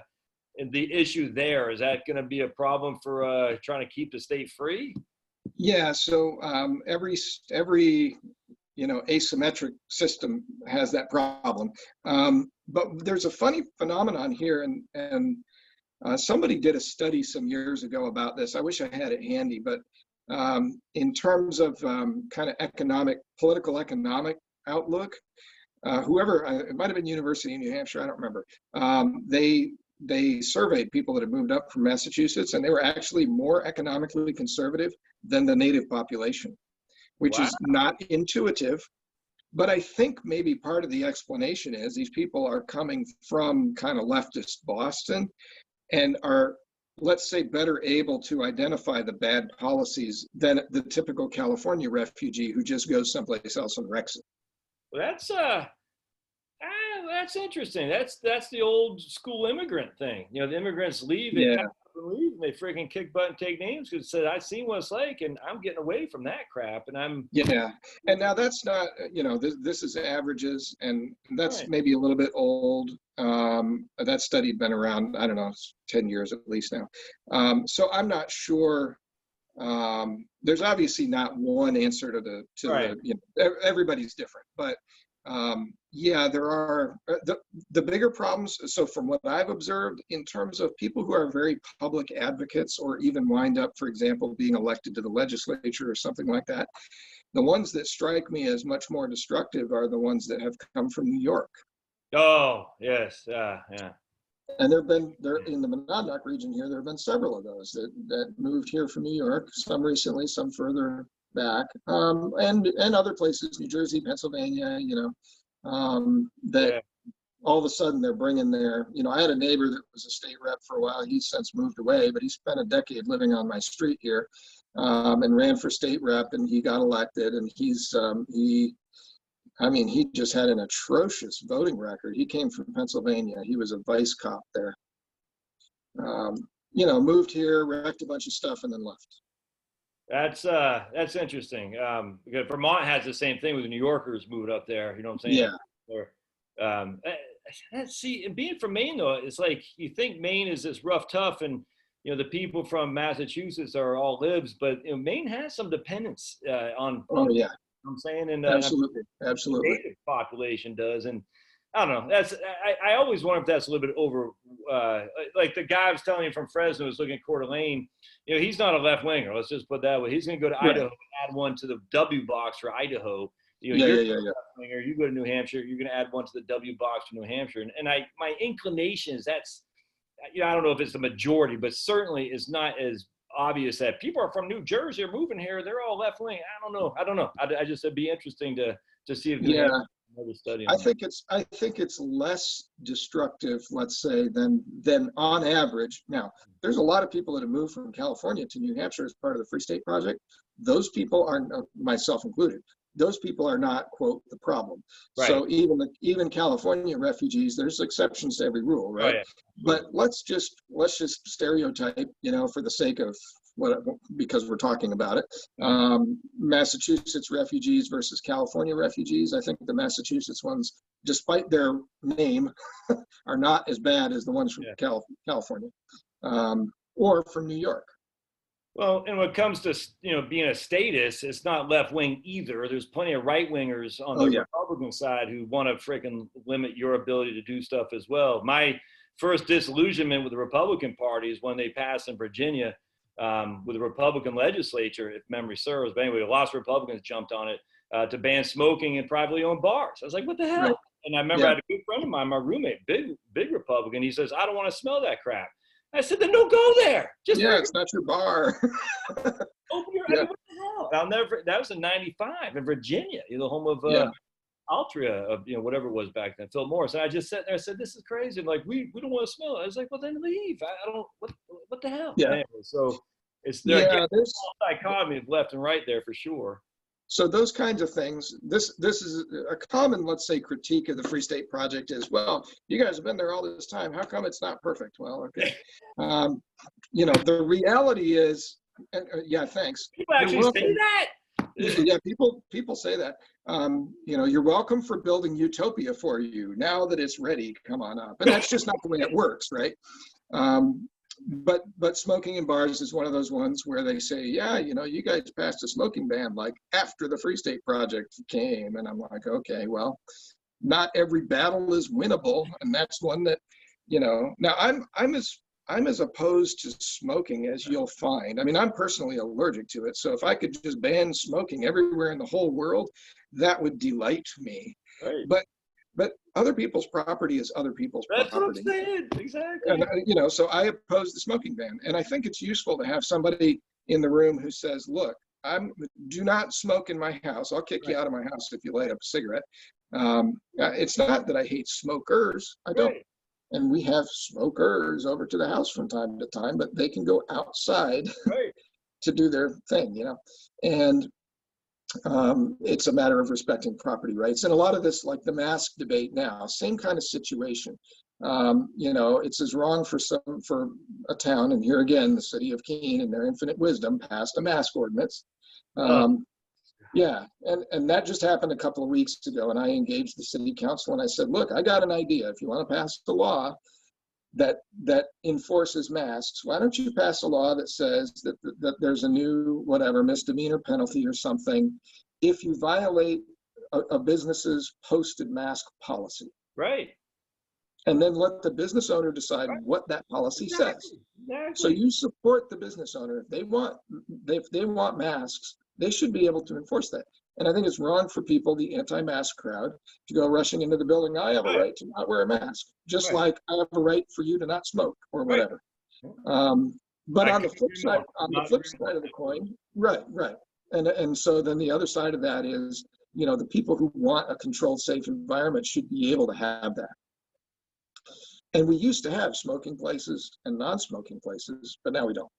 issue there? Is that going to be a problem for trying to keep the state free? Yeah. So every asymmetric system has that problem. But there's a funny phenomenon here, and somebody did a study some years ago about this. I wish I had it handy, but in terms of kind of political economic outlook, whoever, it might have been University of New Hampshire, I don't remember, they surveyed people that had moved up from Massachusetts, and they were actually more economically conservative than the native population, which is not intuitive. But I think maybe part of the explanation is these people are coming from kind of leftist Boston and are, let's say, better able to identify the bad policies than the typical California refugee who just goes someplace else and wrecks it. Well, that's interesting. That's the old school immigrant thing. The immigrants leave and they freaking kick butt and take names because said I seen what it's like, and I'm getting away from that crap. And I'm And now that's not this is averages, and that's maybe a little bit old. That study had been around, I don't know, 10 years at least now. So I'm not sure. There's obviously not one answer to the everybody's different, but there are the bigger problems. So from what I've observed in terms of people who are very public advocates or even wind up, for example, being elected to the legislature or something like that, the ones that strike me as much more destructive are the ones that have come from New York. Oh, yes. Yeah. And there in the Monadnock region here, there have been several of those that moved here from New York, some recently, some further back, and other places, New Jersey, Pennsylvania, that all of a sudden they're bringing their, I had a neighbor that was a state rep for a while. He's since moved away, but he spent a decade living on my street here, and ran for state rep, and he got elected, and he just had an atrocious voting record. He came from Pennsylvania. He was a vice cop there. Moved here, wrecked a bunch of stuff, and then left. That's interesting. Because Vermont has the same thing with the New Yorkers moving up there. You know what I'm saying? Yeah. See, and being from Maine though, it's like you think Maine is this rough, tough, and the people from Massachusetts are all libs, but Maine has some dependence on. Oh yeah. I'm saying, and absolutely. The native population does, and I don't know. I always wonder if that's a little bit over. Like the guy I was telling you from Fresno was looking at Coeur d'Alene. He's not a left winger. Let's just put that way. He's going to go to Idaho and add one to the W box for Idaho. You're winger. You go to New Hampshire, you're going to add one to the W box for New Hampshire. And my inclination is that's, I don't know if it's the majority, but certainly it's not as obvious that people are from New Jersey are moving here. They're all left wing. I don't know. I just, it'd be interesting to see if another study. I think it's less destructive, let's say, than on average. Now, there's a lot of people that have moved from California to New Hampshire as part of the Free State Project. Those people are, myself included, those people are not, quote, the problem. Right. So even California refugees, there's exceptions to every rule, right? Oh, yeah. But let's just stereotype, for the sake of because we're talking about it. Massachusetts refugees versus California refugees. I think the Massachusetts ones, despite their name, are not as bad as the ones from California or from New York. Well, and when it comes to being a statist, it's not left wing either. There's plenty of right wingers on the Republican side who want to freaking limit your ability to do stuff as well. My first disillusionment with the Republican Party is when they passed in Virginia with the Republican legislature, if memory serves. But anyway, lots of Republicans jumped on it to ban smoking in privately owned bars. I was like, what the hell? Right. And I remember I had a good friend of mine, my roommate, big Republican. He says, I don't want to smell that crap. I said, then don't go there. It's not your bar. Open your what the hell? That was in '95 in Virginia, the home of Altria, of whatever it was back then, Philip Morris. And I just sat there, I said, this is crazy. I'm like, we don't want to smell it. I was like, well, then leave. I don't, what the hell? Yeah. Anyway, so it's there's dichotomy of left and right there for sure. So those kinds of things, this is a common, let's say, critique of the Free State Project is, well, you guys have been there all this time. How come it's not perfect? Well, okay. The reality is, thanks. People actually say that? Yeah, people say that. You're welcome for building utopia for you. Now that it's ready, come on up. And that's just not the way it works, right? But smoking in bars is one of those ones where they say, you guys passed a smoking ban like after the Free State Project came. And I'm like, okay, well, not every battle is winnable. And that's one that, now I'm as opposed to smoking as you'll find. I mean, I'm personally allergic to it. So if I could just ban smoking everywhere in the whole world, that would delight me. Right. But other people's property is other people's property. That's what I'm saying. Exactly. And, so I oppose the smoking ban. And I think it's useful to have somebody in the room who says, look, do not smoke in my house. I'll kick you out of my house if you light up a cigarette. It's not that I hate smokers. I don't. Right. And we have smokers over to the house from time to time, but they can go outside to do their thing, And it's a matter of respecting property rights. And a lot of this, like the mask debate now, same kind of situation. It's as wrong for a town, and here again, the city of Keene, in their infinite wisdom, passed a mask ordinance. And that just happened a couple of weeks ago, and I engaged the city council and I said, look, I got an idea. If you want to pass the law that enforces masks, why don't you pass a law that says that there's a new misdemeanor penalty or something if you violate a business's posted mask policy. Right. And then let the business owner decide what that policy says. Exactly. So you support the business owner. If they want masks, they should be able to enforce that. And I think it's wrong for people, the anti-mask crowd, to go rushing into the building. I have a right to not wear a mask, just like I have a right for you to not smoke or whatever. But on the flip side of the coin, right. And so then the other side of that is, the people who want a controlled, safe environment should be able to have that. And we used to have smoking places and non-smoking places, but now we don't.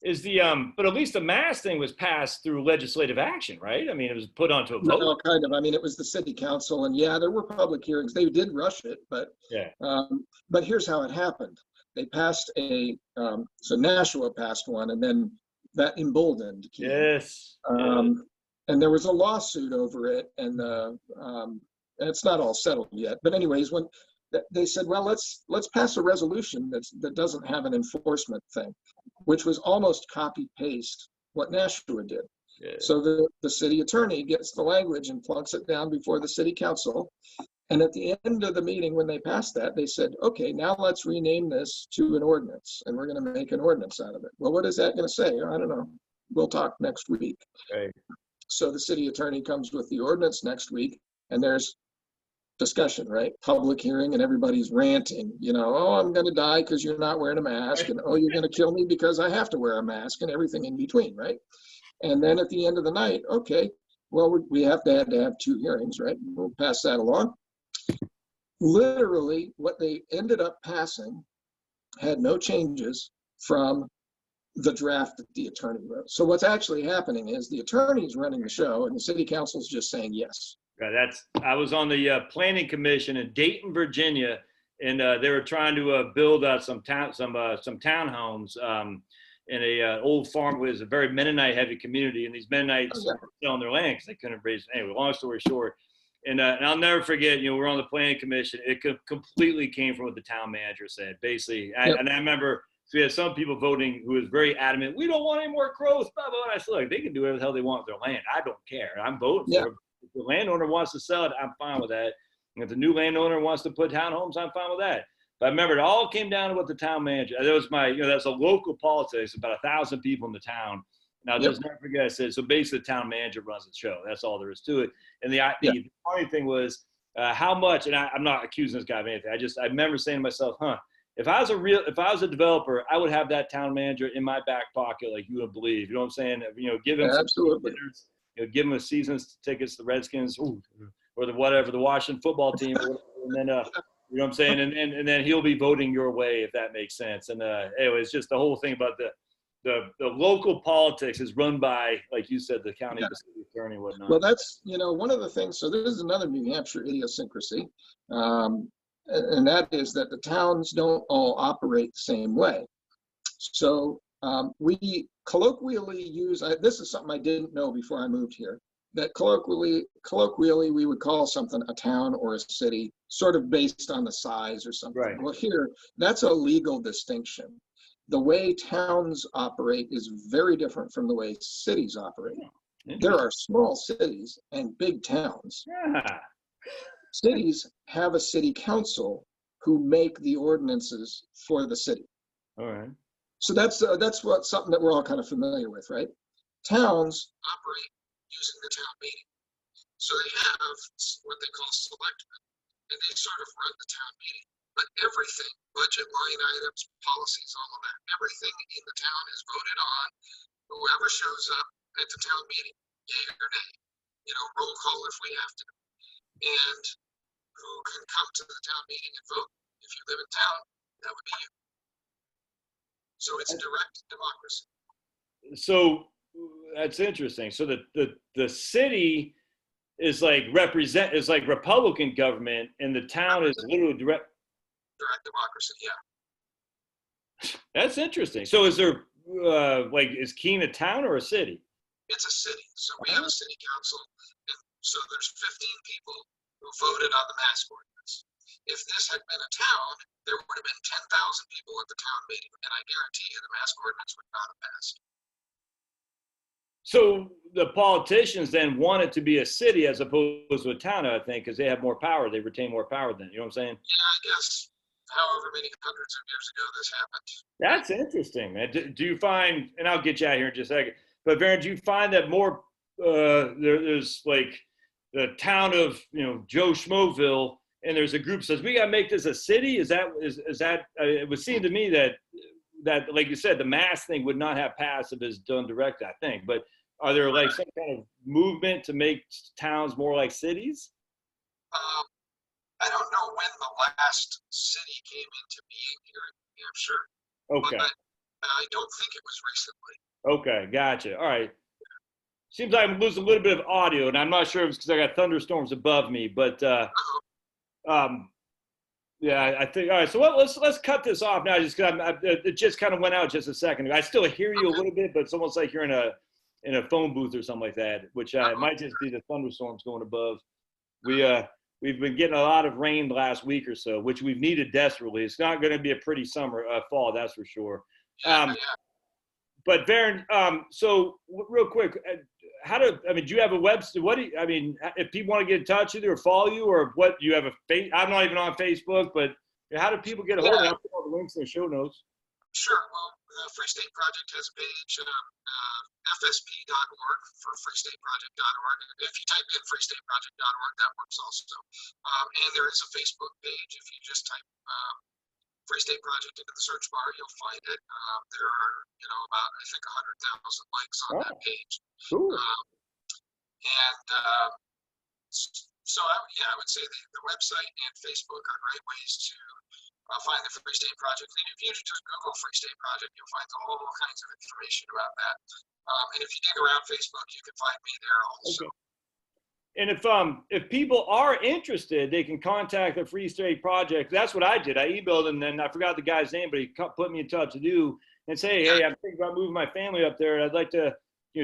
Is the but at least the mask thing was passed through legislative action, right? I mean, it was put onto a vote. No, kind of. I mean, it was the city council, and yeah, there were public hearings. They did rush it, Yeah. but here's how it happened. They passed so Nashua passed one, and then that emboldened Keene. Yes. And there was a lawsuit over it, and it's not all settled yet. But anyways, when they said, well, let's pass a resolution that doesn't have an enforcement thing, which was almost copy paste what Nashua did. Yeah. So the city attorney gets the language and plunks it down before the city council. And at the end of the meeting, when they passed that, they said, okay, now let's rename this to an ordinance, and we're going to make an ordinance out of it. Well, what is that going to say? I don't know. We'll talk next week. Right. So the city attorney comes with the ordinance next week, and there's discussion, right? Public hearing, and everybody's ranting, oh, I'm going to die because you're not wearing a mask, and oh, you're going to kill me because I have to wear a mask, and everything in between, right? And then at the end of the night, okay, well, we have to have 2 hearings, right? We'll pass that along. Literally, what they ended up passing had no changes from the draft that the attorney wrote. So what's actually happening is the attorney's running the show, and the city council's just saying yes. Right. I was on the planning commission in Dayton, Virginia, and they were trying to build some townhomes in a old farm. It was a very Mennonite-heavy community, and these Mennonites were selling their land because they couldn't raise. Anyway, long story short, and I'll never forget. We're on the planning commission. It completely came from what the town manager said. Basically, and I remember. So we had some people voting who was very adamant. We don't want any more growth. Blah, blah, blah. I said, look, they can do whatever the hell they want with their land. I don't care. I'm voting for it. If the landowner wants to sell it, I'm fine with that. And if the new landowner wants to put townhomes, I'm fine with that. But I remember it all came down to what the town manager. That was that's a local politics. About 1,000 people in the town. And I'll just never forget. I said, so basically, the town manager runs the show. That's all there is to it. And the funny thing was how much. And I'm not accusing this guy of anything. I remember saying to myself, if I was a developer, I would have that town manager in my back pocket, like you would believe. You know what I'm saying? Give him absolutely. Give him a season's tickets to the Redskins or the the Washington football team, and then you know what I'm saying, and then he'll be voting your way if that makes sense. And anyway, it's just the whole thing about the local politics is run by, like you said, the county the city attorney and whatnot. Well, that's one of the things. So this is another New Hampshire idiosyncrasy. And that is that the towns don't all operate the same way. So we colloquially use, this is something I didn't know before I moved here, that colloquially we would call something a town or a city, sort of based on the size or something. Right. Well, here, that's a legal distinction. The way towns operate is very different from the way cities operate. There are small cities and big towns. Yeah. Cities have a city council who make the ordinances for the city. All right. So that's something that we're all kind of familiar with, right? Towns operate using the town meeting. So they have what they call selectmen, and they sort of run the town meeting. But everything, budget line items, policies, all of that, everything in the town is voted on. Whoever shows up at the town meeting, yay or nay, roll call if we have to. And who can come to the town meeting and vote? If you live in town, that would be you. So it's direct democracy. So that's interesting. So the city is like Republican government, and the town is literally direct democracy. Yeah. That's interesting. So is there is Keene a town or a city? It's a city. So we have a city council, and so there's 15 people who voted on the mask ordinance. If this had been a town, there would have been 10,000 people at the town meeting, and I guarantee you the mask ordinance would not have passed. So the politicians then want it to be a city as opposed to a town, I think, because they have more power. They retain more power then. You know what I'm saying? Yeah, I guess however many hundreds of years ago this happened. That's interesting, man. Do you find, and I'll get you out here in just a second, but Varrin, do you find that more there's like the town of Joe Schmoville, and there's a group that says we got to make this a city? Is that it would seem to me that like you said, the mass thing would not have passed if it's done direct, I think. But are there like some kind of movement to make towns more like cities? I don't know when the last city came into being here in New Hampshire, Okay. but I don't think it was recently. Okay. Gotcha. All right. Seems like I'm losing a little bit of audio, and I'm not sure if it's because I got thunderstorms above me, but um, yeah, I think. All right, so let's cut this off now, just because it just kind of went out just a second ago. I still hear you a little bit, but it's almost like you're in a phone booth or something like that, which it might just be the thunderstorms going above. We've been getting a lot of rain the last week or so, which we've needed desperately. It's not going to be a pretty fall, that's for sure. But Varrin, so real quick, do you have a website? If people want to get in touch with you or follow you, or what, you have I'm not even on Facebook, but how do people get a hold of you? I'll put all the links in the show notes. Sure. Well, the Free State Project has a page, fsp.org for freestateproject.org. If you type in freestateproject.org, that works also. And there is a Facebook page. If you just type Free State Project into the search bar, you'll find it. There are, about, I think, 100,000 likes on that page. Cool. I would say the website and Facebook are great ways to find the Free State Project. And if you just Google Free State Project, you'll find all kinds of information about that. And if you dig around Facebook, you can find me there also. Okay. And if people are interested, they can contact the Free State Project. That's what I did. I emailed him, and I forgot the guy's name, but he put me in touch with you and say, hey, I'm thinking about moving my family up there, and I'd like to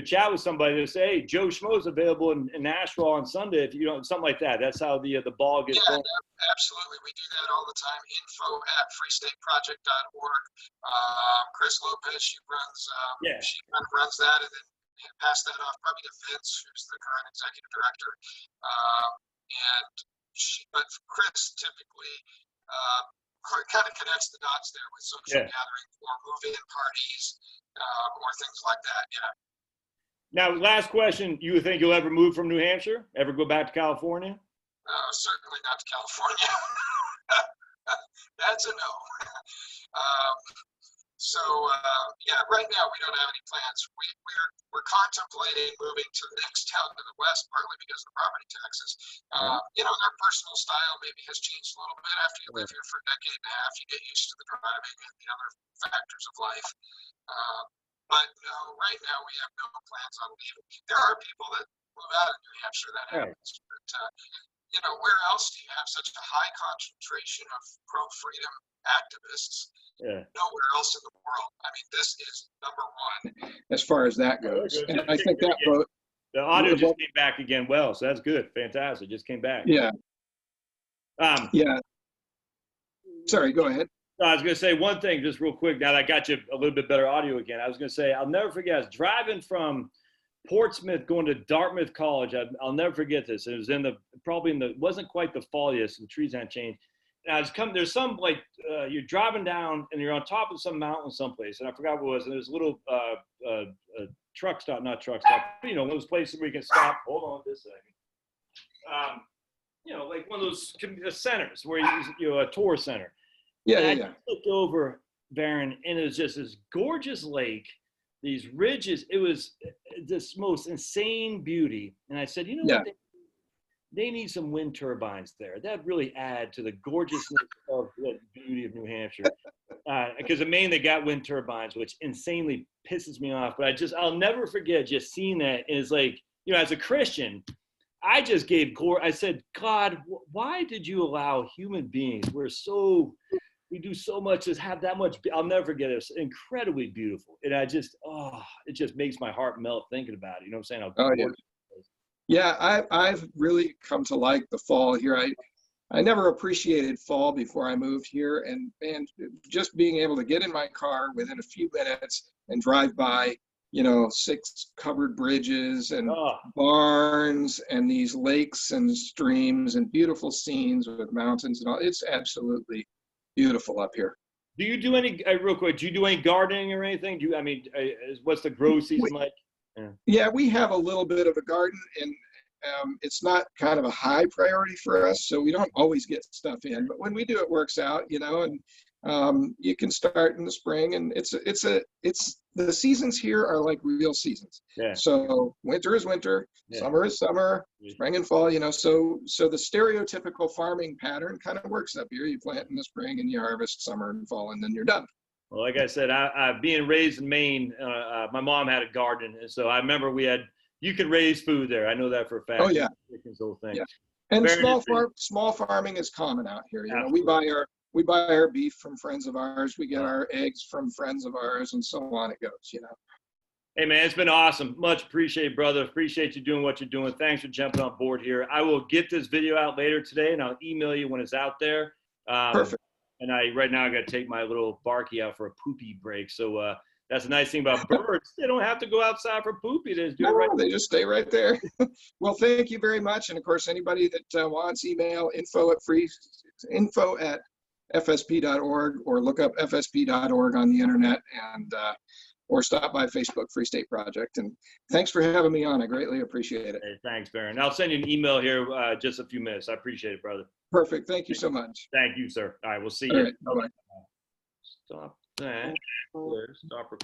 chat with somebody to say, hey, Joe Schmo's available in Nashville on Sunday, if something like that. That's how the ball gets going. Absolutely. We do that all the time. info@freestateproject.org. Chris Lopez, she kind of runs that, and then pass that off probably to Vince, who's the current executive director. But Chris typically kind of connects the dots there with social gatherings or move-in parties or things like that. Yeah. Now, last question. You think you'll ever move from New Hampshire? Ever go back to California? Certainly not to California. That's a no. Right now we don't have any plans. We're contemplating moving to the next town to the west, partly because of the property taxes. Their personal style maybe has changed a little bit after you live here for a decade and a half. You get used to the driving and the other factors of life. But no, right now we have no plans on leaving. There are people that move out of New Hampshire that happens, but where else do you have such a high concentration of pro-freedom activists? Nowhere else in the world. I mean, this is number one as far as that goes. And I think that vote. The audio just came back again. Well, so that's good. Fantastic. Just came back. Yeah. Sorry, go ahead. I was going to say one thing just real quick. Now that I got you a little bit better audio again, I was going to say, I'll never forget, I was driving from Portsmouth going to Dartmouth College. I'll never forget this. It was it wasn't quite the fall yet, so the trees hadn't changed. And there's some you're driving down and you're on top of some mountain someplace, and I forgot what it was. And there's a little truck stop, not truck stop, one of those places where you can stop. Hold on this second. Like one of those centers where a tour center. I looked over, Varrin, and it was just this gorgeous lake, these ridges. It was this most insane beauty. And I said, what? They need some wind turbines there. That really add to the gorgeousness of the beauty of New Hampshire. Because in Maine, they got wind turbines, which insanely pisses me off. But I'll never forget just seeing that. And it's like, as a Christian, I just gave glory. I said, God, why did you allow human beings? We do so much, just have that much. I'll never forget it. It's incredibly beautiful. And it just makes my heart melt thinking about it. You know what I'm saying? I've really come to like the fall here. I never appreciated fall before I moved here, and just being able to get in my car within a few minutes and drive by, 6 covered bridges and barns and these lakes and streams and beautiful scenes with mountains and all. It's absolutely beautiful up here. Do you do any, real quick, do you do any gardening or anything? What's the grow season like? Yeah, we have a little bit of a garden, and it's not kind of a high priority for us, so we don't always get stuff in. But when we do, it works out, and You can start in the spring, and it's the seasons here are like real seasons. Yeah. So winter is winter, Yeah. summer is summer, spring and fall. So the stereotypical farming pattern kind of works up here. You plant in the spring and you harvest summer and fall, and then you're done. Well, like I said, I being raised in Maine, my mom had a garden, and so I remember you could raise food there. I know that for a fact. Oh yeah, Chickens, the whole thing. yeah. And Varrin, small farming is common out here. absolutely. We buy our beef from friends of ours. We get our eggs from friends of ours, and so on it goes. Hey man, it's been awesome. Much appreciated, brother. Appreciate you doing what you're doing. Thanks for jumping on board here. I will get this video out later today, and I'll email you when it's out there. Perfect. And right now I got to take my little barkie out for a poopy break. So that's a nice thing about birds. They don't have to go outside for poopy. They just do it right. They just stay right there. Well, thank you very much. And of course, anybody that wants, email info@fsp.org, or look up fsp.org on the internet, and or stop by Facebook Free State Project. And thanks for having me on. I greatly appreciate it. Hey, thanks, Varrin. I'll send you an email here just a few minutes. I appreciate it, brother. Perfect. Thank you so much. Thank you, sir. All right, we'll see you. All right. Bye-bye. Stop that. Stop.